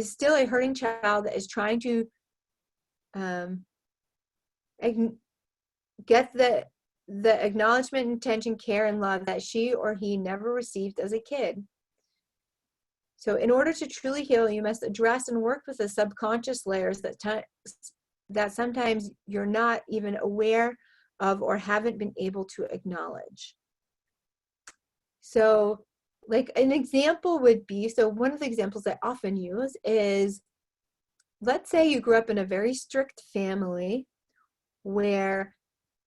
still a hurting child that is trying to get the acknowledgement, attention, care, and love that she or he never received as a kid. So in order to truly heal, you must address and work with the subconscious layers that sometimes you're not even aware of or haven't been able to acknowledge. So like an example would be, so one of the examples I often use is, let's say you grew up in a very strict family where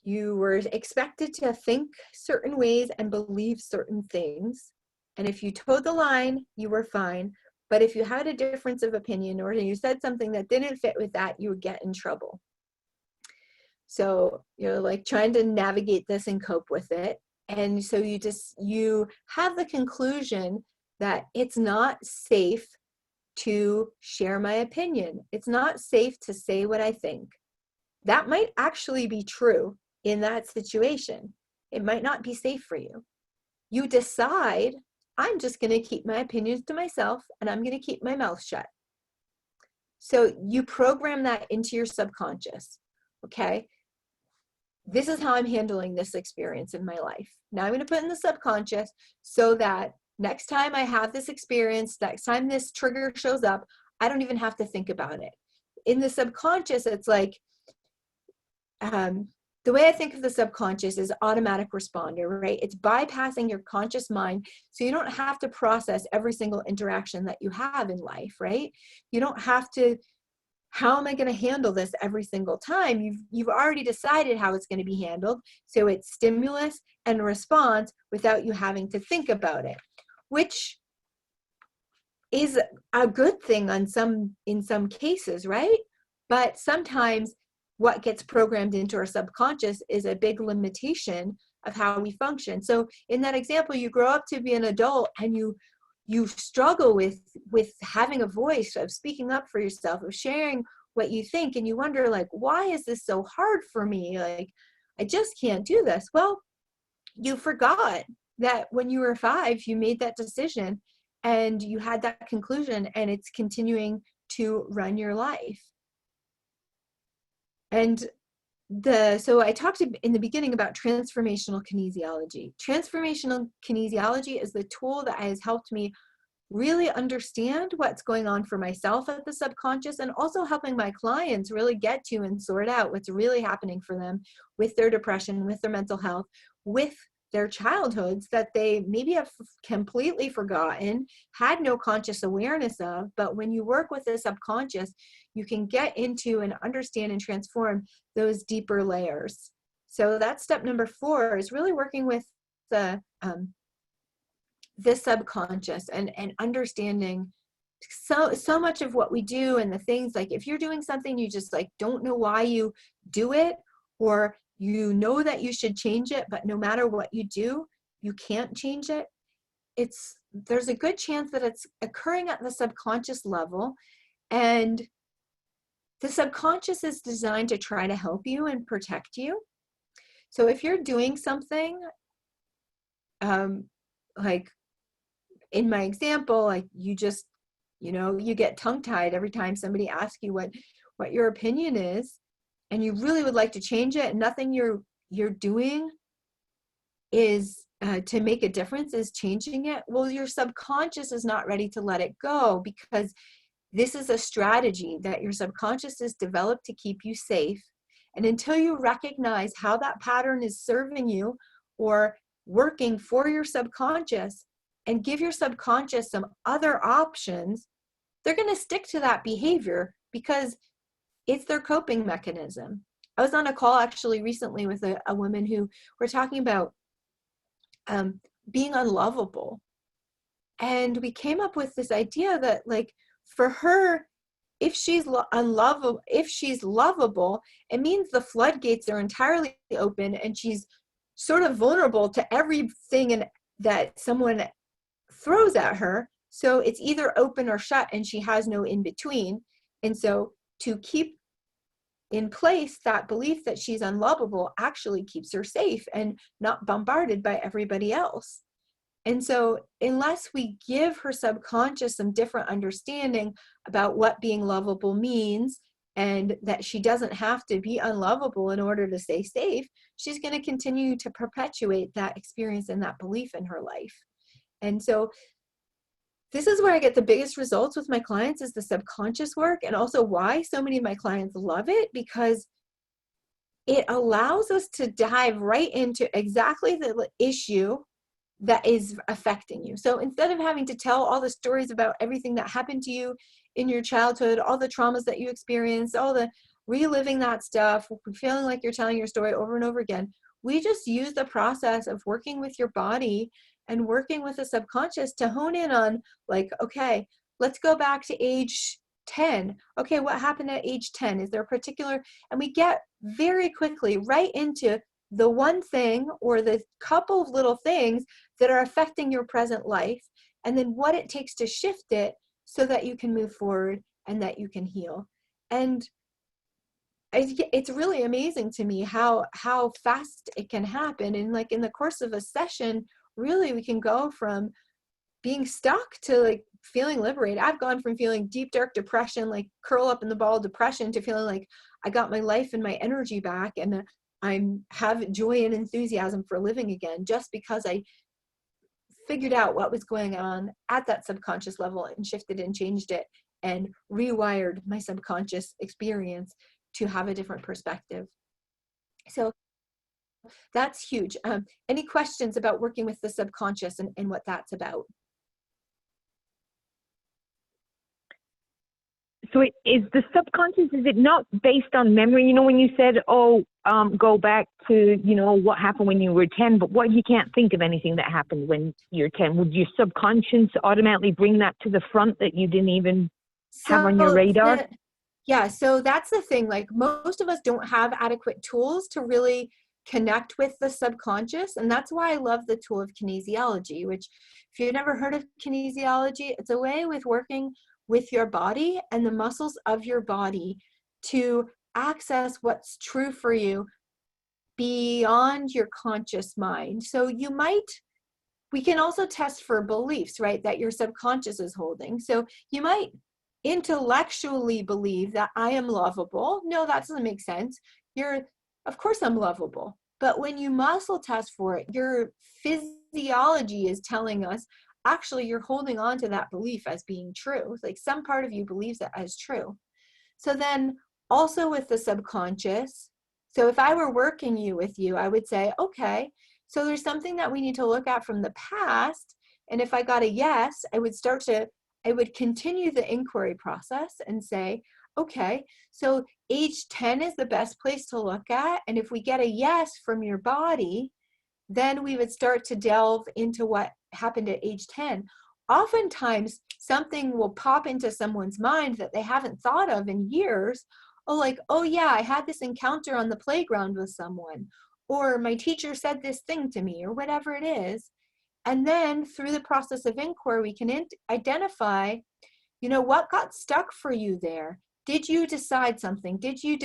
you were expected to think certain ways and believe certain things. And if you towed the line, you were fine. But if you had a difference of opinion or you said something that didn't fit with that, you would get in trouble. So you're like trying to navigate this and cope with it. And so you have the conclusion that it's not safe to share my opinion. It's not safe to say what I think. That might actually be true in that situation. It might not be safe for you. You decide, I'm just going to keep my opinions to myself and I'm going to keep my mouth shut. So you program that into your subconscious. Okay. This is how I'm handling this experience in my life. Now I'm going to put in the subconscious so that next time I have this experience, next time this trigger shows up, I don't even have to think about it. In the subconscious, it's like, the way I think of the subconscious is automatic responder, right? It's bypassing your conscious mind, so you don't have to process every single interaction that you have in life, right? You don't have to, how am I going to handle this every single time? You've already decided how it's going to be handled, so it's stimulus and response without you having to think about it, which is a good thing in some cases, right? But sometimes what gets programmed into our subconscious is a big limitation of how we function. So in that example, you grow up to be an adult and you struggle with having a voice, of speaking up for yourself, of sharing what you think, and you wonder, like, why is this so hard for me? Like, I just can't do this. Well, you forgot that when you were 5, you made that decision and you had that conclusion, and it's continuing to run your life. And so I talked in the beginning about transformational kinesiology. Transformational kinesiology is the tool that has helped me really understand what's going on for myself at the subconscious, and also helping my clients really get to and sort out what's really happening for them with their depression, with their mental health, with their childhoods that they maybe have completely forgotten, had no conscious awareness of. But when you work with the subconscious, you can get into and understand and transform those deeper layers. So that's step number 4, is really working with the subconscious and understanding so much of what we do, and the things, like if you're doing something you just like don't know why you do it, or you know that you should change it, but no matter what you do, you can't change it. There's a good chance that it's occurring at the subconscious level, and the subconscious is designed to try to help you and protect you. So if you're doing something, like in my example, like you just, you get tongue-tied every time somebody asks you what your opinion is, and you really would like to change it, and nothing you're doing is to make a difference, is changing it. Well, your subconscious is not ready to let it go, because this is a strategy that your subconscious has developed to keep you safe. And until you recognize how that pattern is serving you or working for your subconscious, and give your subconscious some other options, they're going to stick to that behavior because it's their coping mechanism. I was on a call actually recently with a woman who we're talking about being unlovable. And we came up with this idea that, like, for her, if she's lovable, it means the floodgates are entirely open, and she's sort of vulnerable to everything that someone throws at her. So it's either open or shut, and she has no in between. And so to keep in place that belief that she's unlovable actually keeps her safe and not bombarded by everybody else. And so unless we give her subconscious some different understanding about what being lovable means, and that she doesn't have to be unlovable in order to stay safe, she's going to continue to perpetuate that experience and that belief in her life. And so this is where I get the biggest results with my clients, is the subconscious work, and also why so many of my clients love it, because it allows us to dive right into exactly the issue that is affecting you. So instead of having to tell all the stories about everything that happened to you in your childhood, all the traumas that you experienced, all the reliving that stuff, feeling like you're telling your story over and over again, we just use the process of working with your body and working with the subconscious to hone in on, like, okay, let's go back to age 10. Okay, what happened at age 10? Is there a particular, and we get very quickly right into the one thing or the couple of little things that are affecting your present life, and then what it takes to shift it so that you can move forward and that you can heal. And it's really amazing to me how fast it can happen. And like in the course of a session, really we can go from being stuck to like feeling liberated. I've gone from feeling deep, dark depression, like curl up in the ball of depression, to feeling like I got my life and my energy back, and I'm have joy and enthusiasm for living again, just because I figured out what was going on at that subconscious level and shifted and changed it and rewired my subconscious experience to have a different perspective. So that's huge. Any questions about working with the subconscious and what that's about? So is the subconscious, is it not based on memory? You know, when you said, go back to, what happened when you were 10, but what if you can't think of anything that happened when you're 10? Would your subconscious automatically bring that to the front that you didn't even have on your radar? Yeah, so that's the thing. Like, most of us don't have adequate tools to really connect with the subconscious. And that's why I love the tool of kinesiology, which, if you've never heard of kinesiology, it's a way with working with your body and the muscles of your body to access what's true for you beyond your conscious mind. So we can also test for beliefs, right, that your subconscious is holding. So you might intellectually believe that I am lovable. No, that doesn't make sense. Of course I'm lovable. But when you muscle test for it, your physiology is telling us, actually, you're holding on to that belief as being true. Like, some part of you believes it as true. So then also with the subconscious, so if I were working with you, I would say, okay, so there's something that we need to look at from the past. And if I got a yes, I would continue the inquiry process and say, okay, so age 10 is the best place to look at. And if we get a yes from your body, then we would start to delve into what happened at age 10. Oftentimes, something will pop into someone's mind that they haven't thought of in years. Oh yeah, I had this encounter on the playground with someone, or my teacher said this thing to me, or whatever it is. And then through the process of inquiry, we can identify, what got stuck for you there. Did you decide something? Did you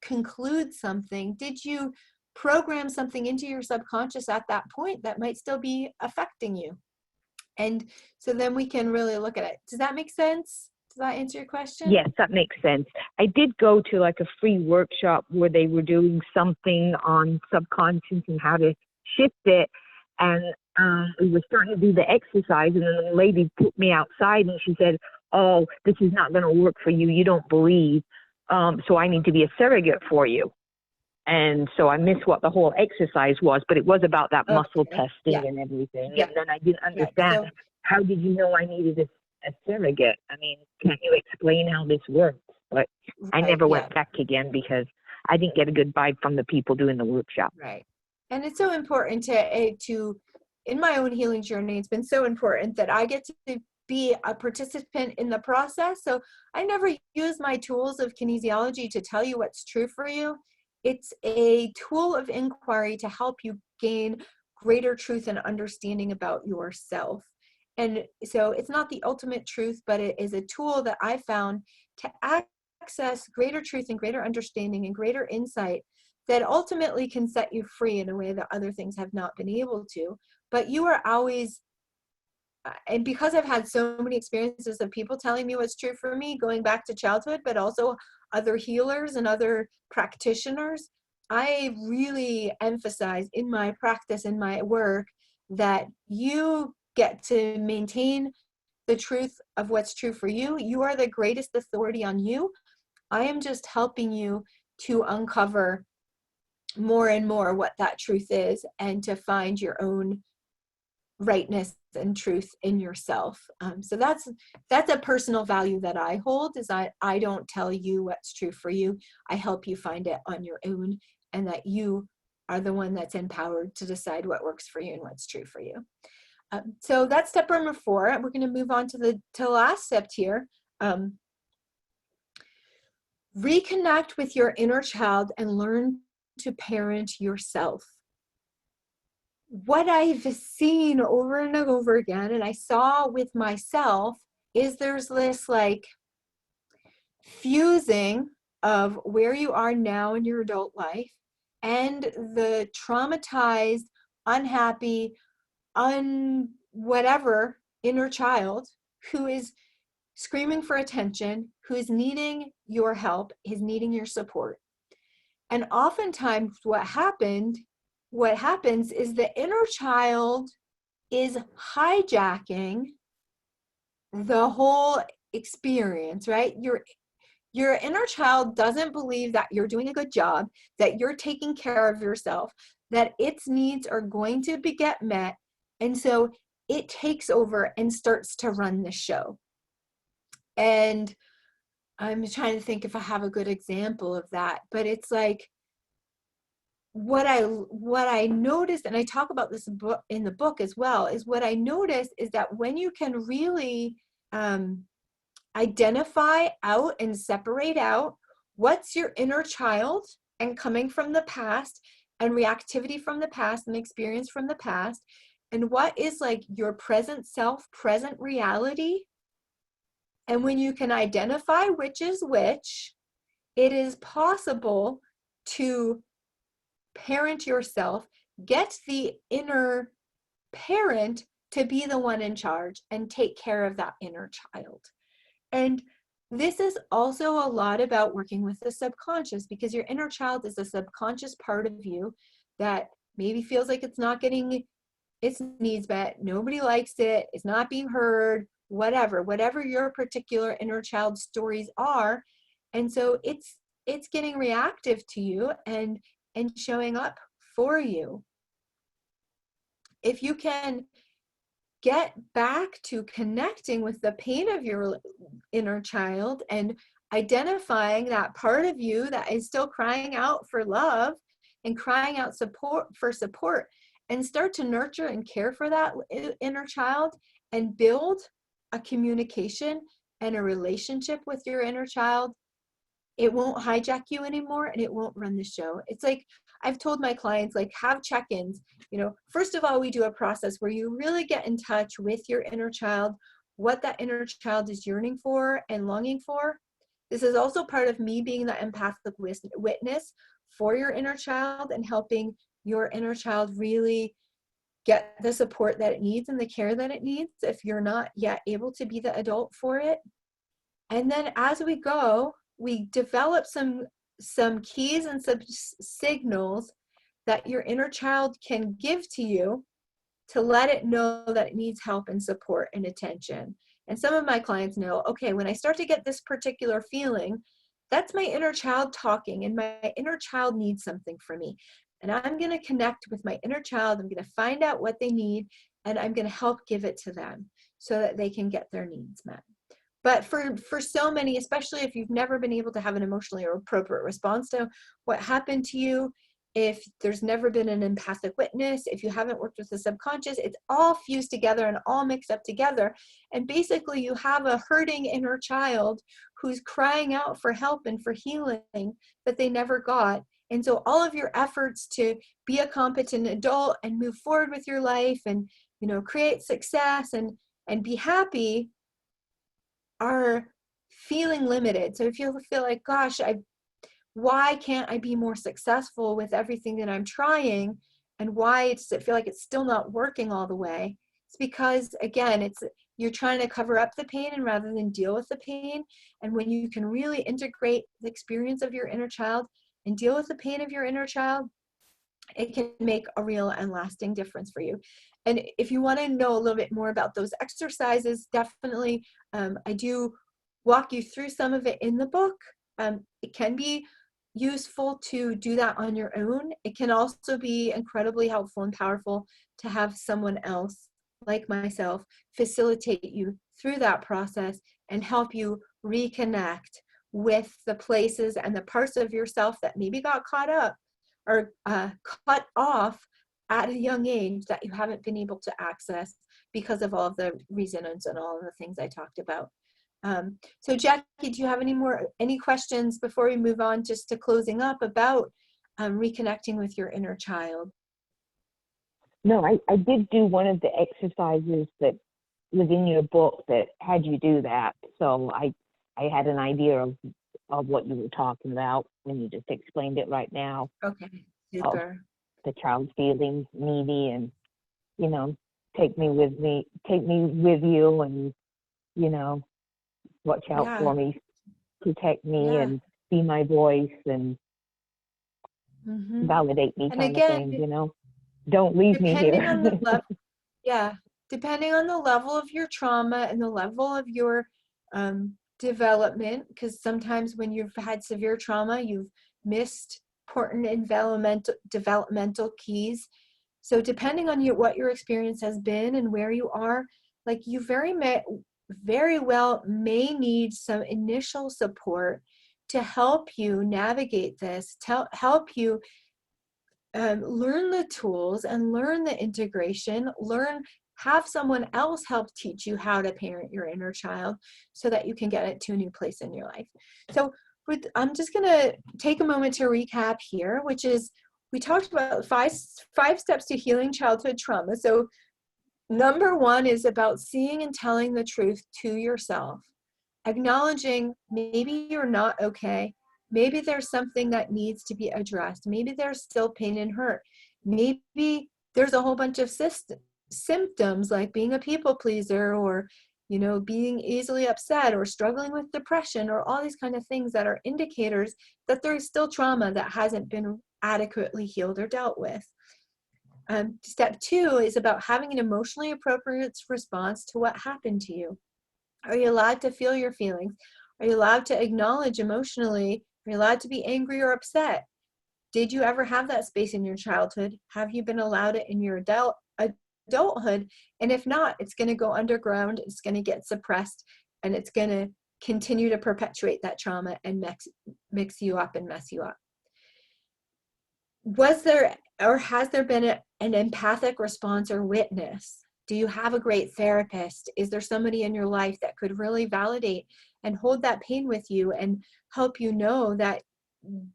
conclude something? Did you program something into your subconscious at that point that might still be affecting you? And so then we can really look at it. Does that make sense? Does that answer your question? Yes, that makes sense. I did go to like a free workshop where they were doing something on subconscious and how to shift it. And we were starting to do the exercise, and then the lady put me outside and she said, oh, this is not going to work for you. You don't believe. So I need to be a surrogate for you. And so I missed what the whole exercise was, but it was about that muscle testing and everything. Yeah. And then I didn't understand, how did you know I needed a surrogate? I mean, can't you explain how this works? But I never went back again because I didn't get a good vibe from the people doing the workshop. Right. And it's so important to in my own healing journey, it's been so important that I get to be a participant in the process. So I never use my tools of kinesiology to tell you what's true for you. It's a tool of inquiry to help you gain greater truth and understanding about yourself. And so it's not the ultimate truth, but it is a tool that I found to access greater truth and greater understanding and greater insight that ultimately can set you free in a way that other things have not been able to. But you are always, and because I've had so many experiences of people telling me what's true for me, going back to childhood, but also other healers and other practitioners, I really emphasize in my practice, in my work, that you get to maintain the truth of what's true for you. You are the greatest authority on you. I am just helping you to uncover more and more what that truth is and to find your own rightness and truth in yourself. So that's a personal value that I hold, is I don't tell you what's true for you. I help you find it on your own, and that you are the one that's empowered to decide what works for you and what's true for you. So that's step number 4. We're going to move on to the last step here. Reconnect with your inner child and learn to parent yourself. What I've seen over and over again, and I saw with myself, is there's this like fusing of where you are now in your adult life and the traumatized, unhappy, whatever inner child who is screaming for attention, who is needing your help, is needing your support. And oftentimes what happens is the inner child is hijacking the whole experience, right? Your inner child doesn't believe that you're doing a good job, that you're taking care of yourself, that its needs are going to get met. And so it takes over and starts to run the show. And I'm trying to think if I have a good example of that, but it's like what I noticed, and I talk about this book in the book as well, is what I noticed is that when you can really identify out and separate out what's your inner child and coming from the past and reactivity from the past and experience from the past, and what is like your present self, present reality. And when you can identify which is which, it is possible to parent yourself, get the inner parent to be the one in charge and take care of that inner child. And this is also a lot about working with the subconscious, because your inner child is a subconscious part of you that maybe feels like it's not getting its needs met, nobody likes it, it's not being heard, whatever your particular inner child stories are. And so it's getting reactive to you and showing up for you. If you can get back to connecting with the pain of your inner child and identifying that part of you that is still crying out for love and crying out for support, and start to nurture and care for that inner child and build a communication and a relationship with your inner child, it won't hijack you anymore and it won't run the show. It's like I've told my clients, like, have check-ins. First of all, we do a process where you really get in touch with your inner child, what that inner child is yearning for and longing for. This is also part of me being the empathic witness for your inner child and helping your inner child really get the support that it needs and the care that it needs if you're not yet able to be the adult for it. And then as we go, we develop some keys and some signals that your inner child can give to you to let it know that it needs help and support and attention. And some of my clients know, okay, when I start to get this particular feeling, that's my inner child talking, and my inner child needs something from me. And I'm going to connect with my inner child. I'm going to find out what they need, and I'm going to help give it to them so that they can get their needs met. But for so many, especially if you've never been able to have an emotionally appropriate response to what happened to you, if there's never been an empathic witness, if you haven't worked with the subconscious, it's all fused together and all mixed up together. And basically you have a hurting inner child who's crying out for help and for healing that they never got. And so all of your efforts to be a competent adult and move forward with your life and, create success and be happy are feeling limited. So if you feel like, gosh, why can't I be more successful with everything that I'm trying? And why does it feel like it's still not working all the way? It's because, again, you're trying to cover up the pain and rather than deal with the pain. And when you can really integrate the experience of your inner child and deal with the pain of your inner child, it can make a real and lasting difference for you. And if you want to know a little bit more about those exercises, definitely I do walk you through some of it in the book. It can be useful to do that on your own. It can also be incredibly helpful and powerful to have someone else, like myself, facilitate you through that process and help you reconnect with the places and the parts of yourself that maybe got caught up or cut off at a young age that you haven't been able to access because of all of the resonance and all of the things I talked about. So Jackie, do you have any questions before we move on just to closing up about reconnecting with your inner child? No, I did do one of the exercises that was in your book that had you do that. So I had an idea of what you were talking about when you just explained it right now. Okay, super. The child feeling needy and, take me with you and you know, watch out Yeah. for me, protect me, Yeah. and be my voice and Hmm. validate me And kind of again, thing, you know. Don't leave me depending on the here. level, yeah, depending on the level of your trauma and the level of your development, because sometimes when you've had severe trauma, you've missed important developmental keys. So depending on what your experience has been and where you are, like you very well may need some initial support to help you navigate this, to help you learn the tools and learn the integration, have someone else help teach you how to parent your inner child so that you can get it to a new place in your life. So I'm just going to take a moment to recap here, which is we talked about five steps to healing childhood trauma. So number one is about seeing and telling the truth to yourself, acknowledging maybe you're not okay. Maybe there's something that needs to be addressed. Maybe there's still pain and hurt. Maybe there's a whole bunch of symptoms like being a people pleaser, or being easily upset, or struggling with depression, or all these kind of things that are indicators that there's still trauma that hasn't been adequately healed or dealt with. Step two is about having an emotionally appropriate response to what happened to you. Are you allowed to feel your feelings? Are you allowed to acknowledge emotionally? Are you allowed to be angry or upset? Did you ever have that space in your childhood? Have you been allowed it in your adulthood? And if not, it's going to go underground, it's going to get suppressed, and it's going to continue to perpetuate that trauma and mix you up and mess you up. Was there or has there been an empathic response or witness? Do you have a great therapist? Is there somebody in your life that could really validate and hold that pain with you and help you know that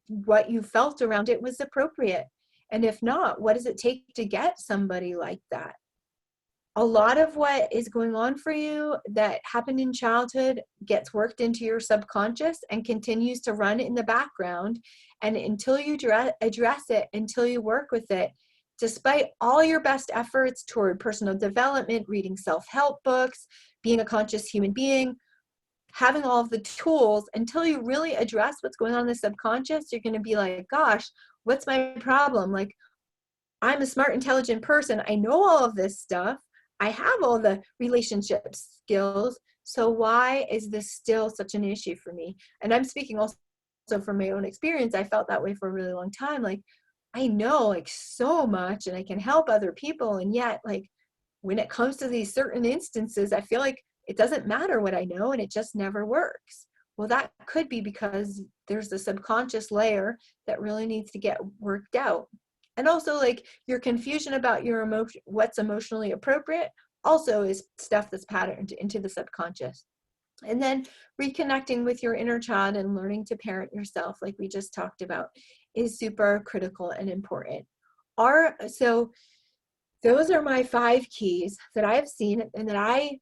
what you felt around it was appropriate? And if not, what does it take to get somebody like that? A lot of what is going on for you that happened in childhood gets worked into your subconscious and continues to run in the background. And until you address it, until you work with it, despite all your best efforts toward personal development, reading self-help books, being a conscious human being, having all of the tools, until you really address what's going on in the subconscious, you're going to be like, gosh, what's my problem? Like, I'm a smart, intelligent person. I know all of this stuff. I have all the relationship skills. So why is this still such an issue for me? And I'm speaking also from my own experience. I felt that way for a really long time. Like, I know like so much and I can help other people. And yet, like, when it comes to these certain instances, I feel like it doesn't matter what I know and it just never works. Well, that could be because there's the subconscious layer that really needs to get worked out. And also, like, your confusion about what's emotionally appropriate also is stuff that's patterned into the subconscious. And then reconnecting with your inner child and learning to parent yourself, like we just talked about, is super critical and important. So those are my 5 keys that I've seen and that I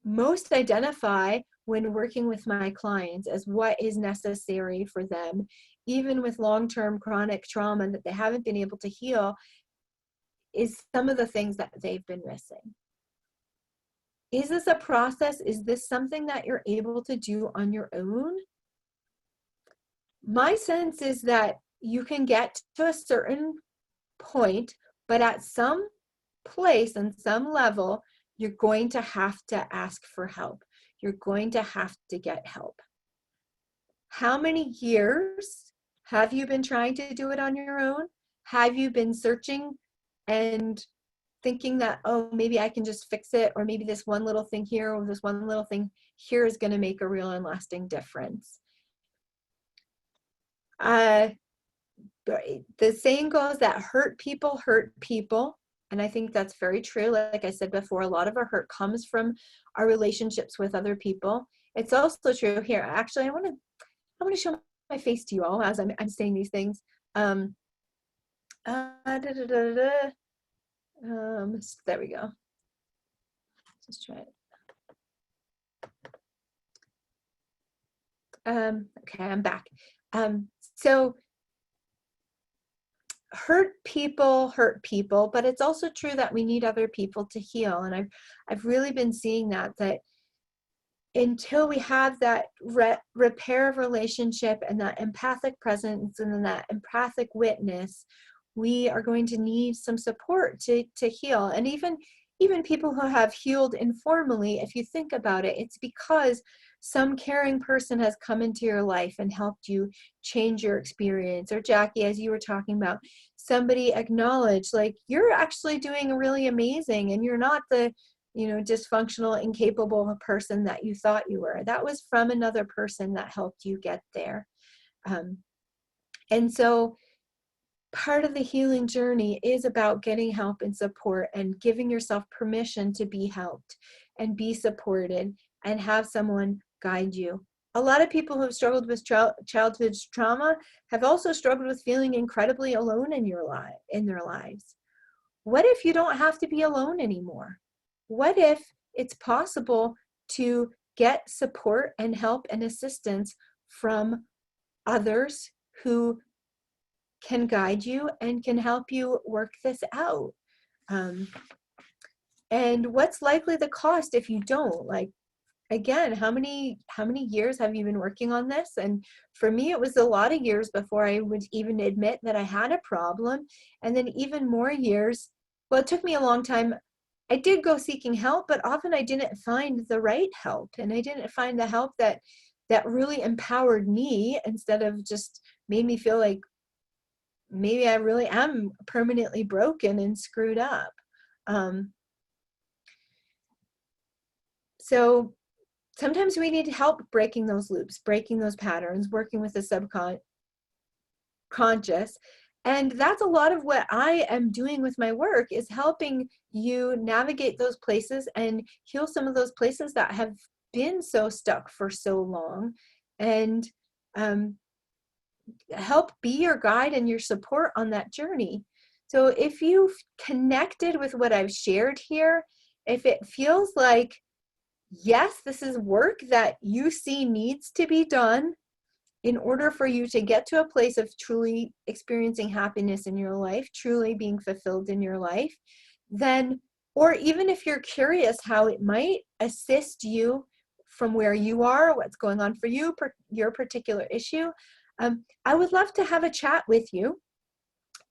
most identify when working with my clients as what is necessary for them, even with long-term chronic trauma that they haven't been able to heal, is some of the things that they've been missing. Is this a process? Is this something that you're able to do on your own? My sense is that you can get to a certain point, but at some place and some level, you're going to have to ask for help. You're going to have to get help. How many years have you been trying to do it on your own? Have you been searching and thinking that, oh, maybe I can just fix it, or maybe this one little thing here or this one little thing here is going to make a real and lasting difference? The saying goes that hurt people hurt people. And I think that's very true. Like I said before, a lot of our hurt comes from our relationships with other people. It's also true here. Actually, I want to show my face to you all as I'm saying these things. There we go. Just try it. Okay, I'm back. So hurt people, but it's also true that we need other people to heal. And I've really been seeing that until we have that repair of relationship and that empathic presence and then that empathic witness, we are going to need some support to heal. And even people who have healed informally, if you think about it, it's because some caring person has come into your life and helped you change your experience. Or Jackie, as you were talking about, somebody acknowledged, like, you're actually doing really amazing and you're not the, dysfunctional, incapable person that you thought you were. That was from another person that helped you get there. And so part of the healing journey is about getting help and support and giving yourself permission to be helped and be supported and have someone guide you. A lot of people who have struggled with childhood trauma have also struggled with feeling incredibly alone in their lives. What if you don't have to be alone anymore? What if it's possible to get support and help and assistance from others who can guide you and can help you work this out? And what's likely the cost if you don't? Like, again, how many years have you been working on this? And for me, it was a lot of years before I would even admit that I had a problem. And then even more years. Well, it took me a long time. I did go seeking help, but often I didn't find the right help. And I didn't find the help that really empowered me, instead of just made me feel like maybe I really am permanently broken and screwed up. So sometimes we need help breaking those loops, breaking those patterns, working with the subconscious. And that's a lot of what I am doing with my work, is helping you navigate those places and heal some of those places that have been so stuck for so long, and help be your guide and your support on that journey. So if you've connected with what I've shared here, if it feels like, yes, this is work that you see needs to be done in order for you to get to a place of truly experiencing happiness in your life, truly being fulfilled in your life, then, or even if you're curious how it might assist you from where you are, what's going on for you, your particular issue, I would love to have a chat with you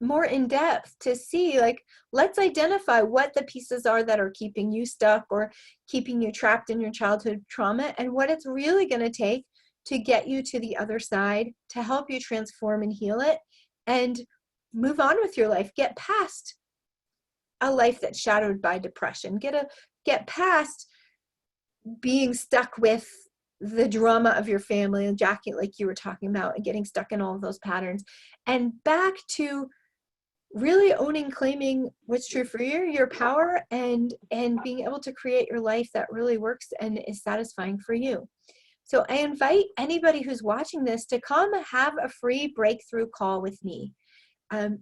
more in depth to see, like, let's identify what the pieces are that are keeping you stuck or keeping you trapped in your childhood trauma, and what it's really going to take to get you to the other side, to help you transform and heal it and move on with your life. Get past a life that's shadowed by depression. Get past being stuck with the drama of your family, and Jackie, like you were talking about, and getting stuck in all of those patterns, and back to really owning, claiming what's true for you, your power, and being able to create your life that really works and is satisfying for you. So I invite anybody who's watching this to come have a free breakthrough call with me.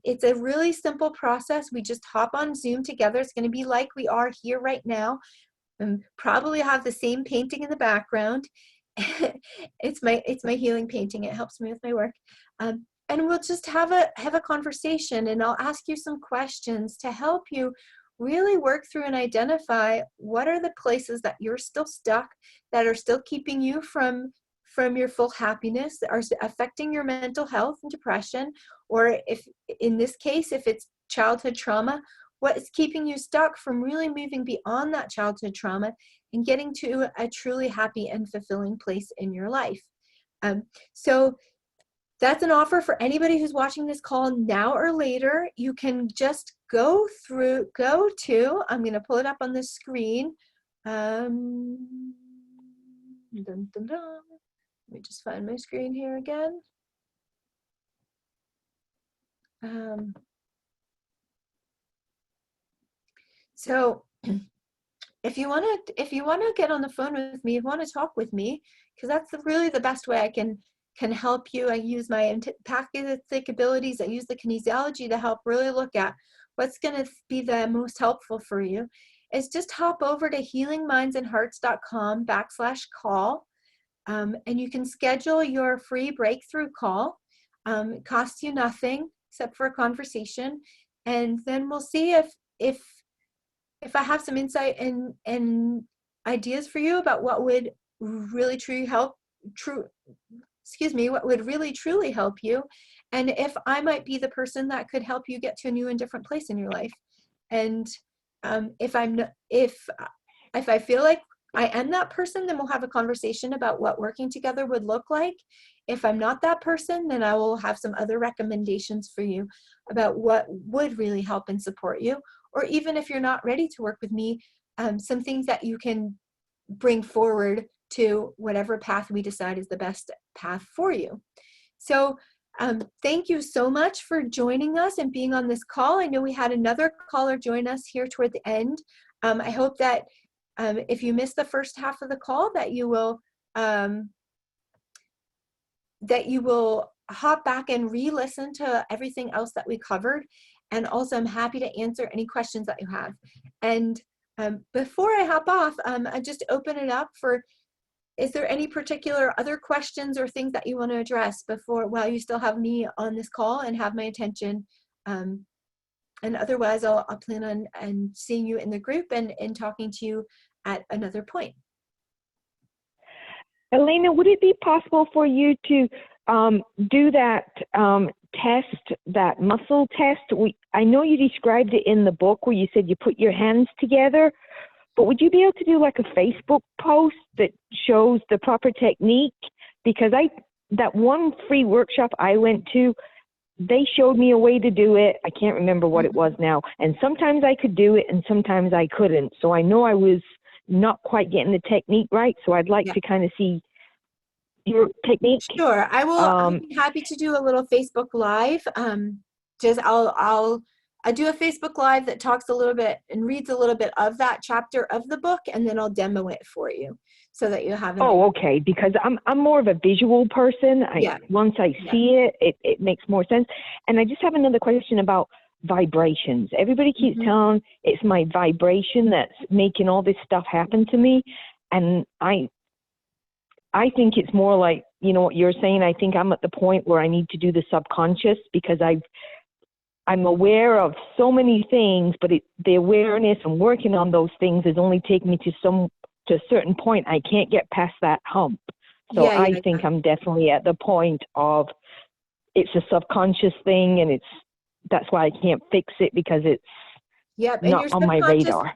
It's a really simple process. We just hop on Zoom together. It's going to be like we are here right now. Probably have the same painting in the background. It's my healing painting. It helps me with my work. And we'll just have a conversation, and I'll ask you some questions to help you really work through and identify what are the places that you're still stuck, that are still keeping you from your full happiness, that are affecting your mental health and depression, or if in this case, if it's childhood trauma, what is keeping you stuck from really moving beyond that childhood trauma and getting to a truly happy and fulfilling place in your life. So that's an offer for anybody who's watching this call now or later. You can just go to, I'm going to pull it up on the screen. Dun, dun, dun. Let me just find my screen here again. So if you want to get on the phone with me, if you want to talk with me, because that's really the best way I can help you. I use my empathic abilities. I use the kinesiology to help really look at what's going to be the most helpful for you. Is just hop over to healingmindsandhearts.com/call, and you can schedule your free breakthrough call. It costs you nothing except for a conversation, and then we'll see if I have some insight and ideas for you about what would really truly help, true, excuse me, what would really truly help you, and if I might be the person that could help you get to a new and different place in your life. And if I'm if I feel like I am that person, then we'll have a conversation about what working together would look like. If I'm not that person, then I will have some other recommendations for you about what would really help and support you. Or even if you're not ready to work with me, some things that you can bring forward to whatever path we decide is the best path for you. So thank you so much for joining us and being on this call. I know we had another caller join us here toward the end. I hope that if you missed the first half of the call, that you will hop back and re-listen to everything else that we covered. And also, I'm happy to answer any questions that you have. And before I hop off, I just open it up for, is there any particular other questions or things that you want to address while you still have me on this call and have my attention? And otherwise, I'll plan on seeing you in the group and talking to you at another point. Elena, would it be possible for you to do that test, that muscle test? I know you described it in the book where you said you put your hands together, but would you be able to do like a Facebook post that shows the proper technique? Because that one free workshop I went to, they showed me a way to do it. I can't remember what it was now. And sometimes I could do it and sometimes I couldn't. So I know I was not quite getting the technique right. So I'd like to kind of see your technique. Sure, I will. I'll be happy to do a little Facebook Live. I'll do a Facebook Live that talks a little bit and reads a little bit of that chapter of the book, and then I'll demo it for you so that you have. Okay. Because I'm more of a visual person. Once I see it, it makes more sense. And I just have another question about vibrations. Everybody keeps telling it's my vibration that's making all this stuff happen to me, and I think it's more like, you know what you're saying. I think I'm at the point where I need to do the subconscious, because I'm aware of so many things, but the awareness and working on those things is only taking me to a certain point. I can't get past that hump. So I think I'm definitely at the point of it's a subconscious thing, and that's why I can't fix it, because it's not on my radar.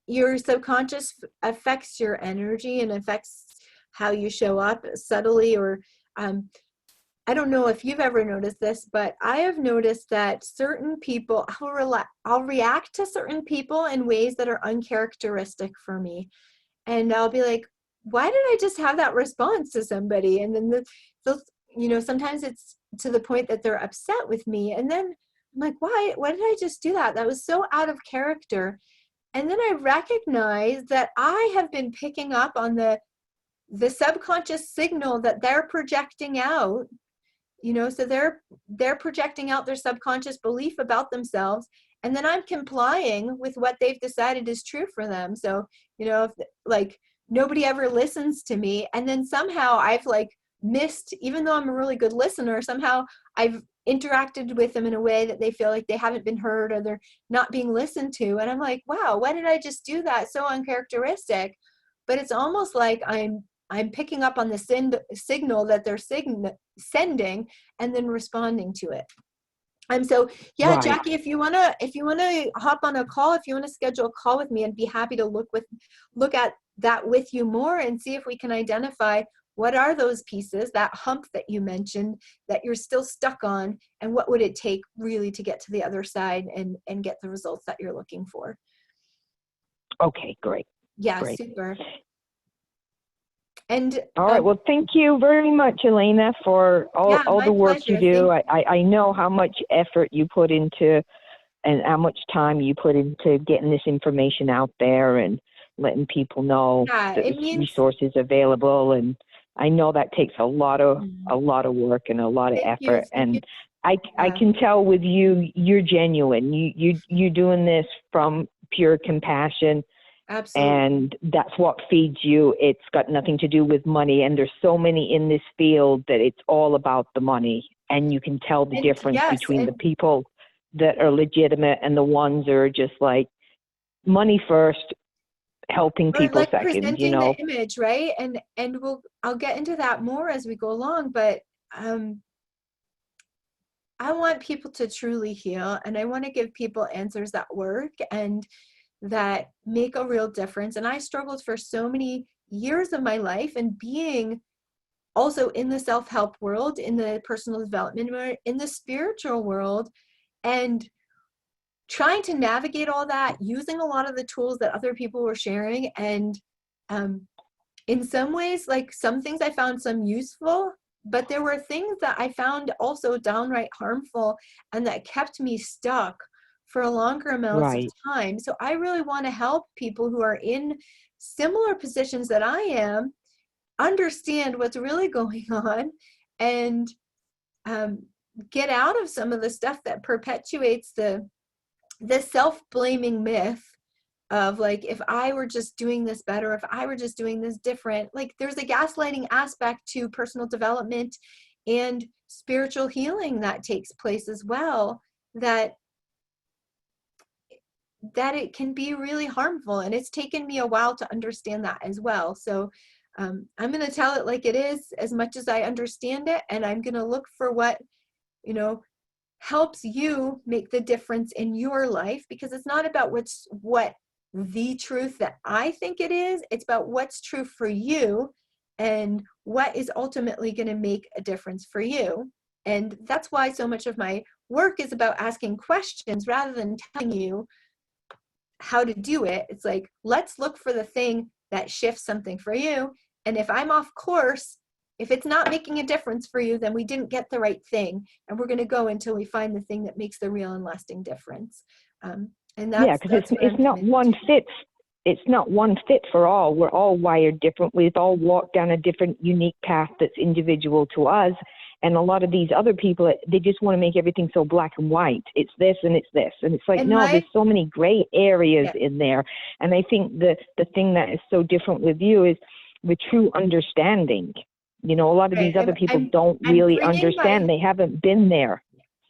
Your subconscious affects your energy and affects how you show up subtly, or I don't know if you've ever noticed this, but I have noticed that certain people, I'll react to certain people in ways that are uncharacteristic for me. And I'll be like, why did I just have that response to somebody? And then sometimes it's to the point that they're upset with me. And then I'm like, why did I just do that? That was so out of character. And then I recognize that I have been picking up on the subconscious signal that they're projecting out, so they're projecting out their subconscious belief about themselves, and then I'm complying with what they've decided is true for them. So, if nobody ever listens to me, and then somehow I've missed, even though I'm a really good listener, somehow I've interacted with them in a way that they feel like they haven't been heard or they're not being listened to. And I'm like, wow, why did I just do that? So uncharacteristic. But it's almost like I'm picking up on the signal that they're sending and then responding to it. So Right. Jackie, if you wanna hop on a call, if you wanna schedule a call with me, I'd be happy to look at that with you more and see if we can identify what are those pieces, that hump that you mentioned that you're still stuck on, and what would it take really to get to the other side and get the results that you're looking for. Okay, great. Yeah, great. super. And all right. Well, thank you very much, Elena, for all the work pleasure. you do. I know how much effort you put into, and how much time you put into getting this information out there and letting people know that there's resources available. And I know that takes a lot of work and a lot of effort. And I can tell with you, you're genuine. You're doing this from pure compassion. Absolutely. And that's what feeds you. It's got nothing to do with money. And there's so many in this field that it's all about the money. And you can tell the difference between the people that are legitimate and the ones that are just like money first, helping or people like second, you presenting the know. image, right? And I'll get into that more as we go along, but I want people to truly heal, and I want to give people answers that work and that make a real difference. And I struggled for so many years of my life, and being also in the self-help world, in the personal development world, in the spiritual world, and trying to navigate all that using a lot of the tools that other people were sharing. And in some ways, like some things I found some useful, but there were things that I found also downright harmful and that kept me stuck for longer amounts of Right. time. So I really want to help people who are in similar positions that I am understand what's really going on, and um, get out of some of the stuff that perpetuates the self-blaming myth of like, if I were just doing this better, if I were just doing this different. Like, there's a gaslighting aspect to personal development and spiritual healing that takes place as well, that it can be really harmful. And it's taken me a while to understand that as well. So I'm going to tell it like it is as much as I understand it, and I'm going to look for what, you know, helps you make the difference in your life, because it's not about what the truth that I think it is. It's about what's true for you and what is ultimately going to make a difference for you. And that's why so much of my work is about asking questions rather than telling you how to do it. It's like, let's look for the thing that shifts something for you. And if I'm off course, if it's not making a difference for you, then we didn't get the right thing. And we're going to go until we find the thing that makes the real and lasting difference. And Yeah, that's because what it's I'm not committed one to. fit. It's not one fit for all. We're all wired different. We've all walked down a different, unique path that's individual to us. And a lot of these other people, they just want to make everything so black and white. It's this and it's this. And it's like, And no, there's so many gray areas yeah, in there. And I think the thing that is so different with you is the true understanding. You know, a lot of right. these other people don't I'm really bringing understand. They haven't been there.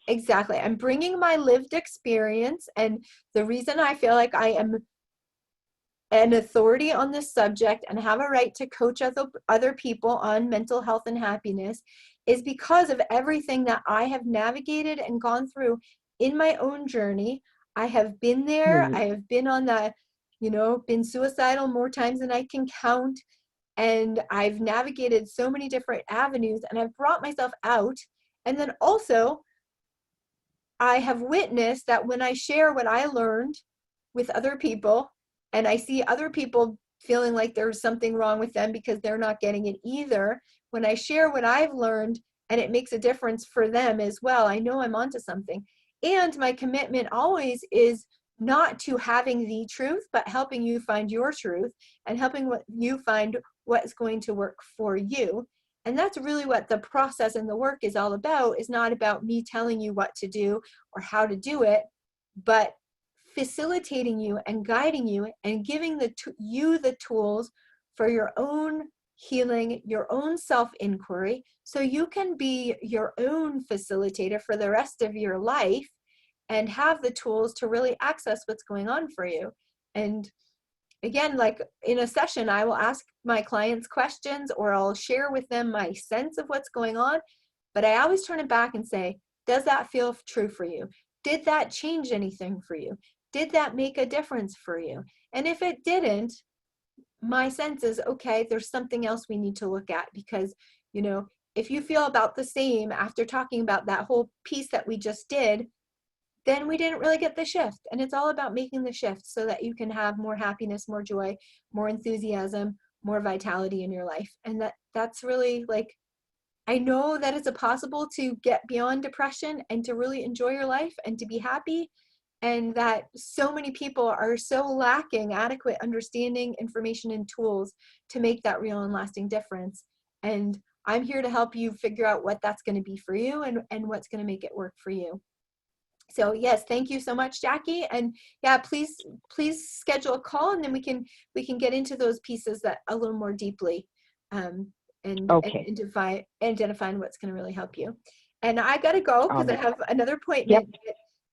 exactly. I'm bringing my lived experience, and the reason I feel like I am an authority on this subject and have a right to coach other people on mental health and happiness is because of everything that I have navigated and gone through in my own journey. I have been there. Right. I have been on the, been suicidal more times than I can count. And I've navigated so many different avenues, and I've brought myself out. And then also, I have witnessed that when I share what I learned with other people, and I see other people feeling like there's something wrong with them because they're not getting it either, when I share what I've learned and it makes a difference for them as well, I know I'm onto something. And my commitment always is not to having the truth, but helping you find your truth and helping you find what's going to work for you. And that's really what the process and the work is all about. Is not about me telling you what to do or how to do it, but facilitating you and guiding you and giving you the tools for your own healing, your own self-inquiry, so you can be your own facilitator for the rest of your life and have the tools to really access what's going on for you. And again, like in a session, I will ask my clients questions, or I'll share with them my sense of what's going on. But I always turn it back and say, does that feel true for you? Did that change anything for you? Did that make a difference for you? And if it didn't, my sense is, okay, there's something else we need to look at, because, if you feel about the same after talking about that whole piece that we just did, then we didn't really get the shift. And it's all about making the shift so that you can have more happiness, more joy, more enthusiasm, more vitality in your life. And that's really like, I know that it's possible to get beyond depression and to really enjoy your life and to be happy. And that so many people are so lacking adequate understanding, information, and tools to make that real and lasting difference. And I'm here to help you figure out what that's going to be for you, and what's going to make it work for you. So yes, thank you so much, Jackie. And yeah, please schedule a call, and then we can get into those pieces that a little more deeply, and Okay. identifying what's going to really help you. And I got to go All because I right. have another Yep. appointment.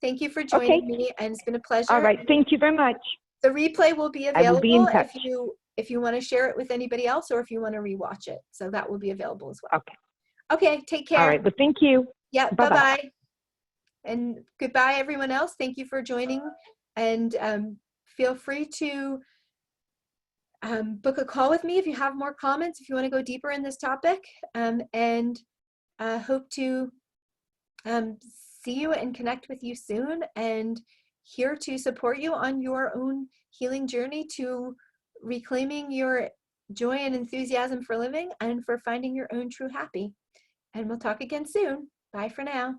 Thank you for Okay. joining me, and it's been a All pleasure. right. Thank you very much. The replay will be I will be in available touch. if you want to share it with anybody else or if you want to rewatch it. So that will be available as well. Okay. Okay, take All care. right. Well, thank you. Yeah, Bye-bye. bye-bye. And goodbye, everyone else. Thank you for joining. And feel free to book a call with me if you have more comments, if you want to go deeper in this topic. And hope to see you and connect with you soon, and here to support you on your own healing journey to reclaiming your joy and enthusiasm for living and for finding your own true happy. And we'll talk again soon. Bye for now.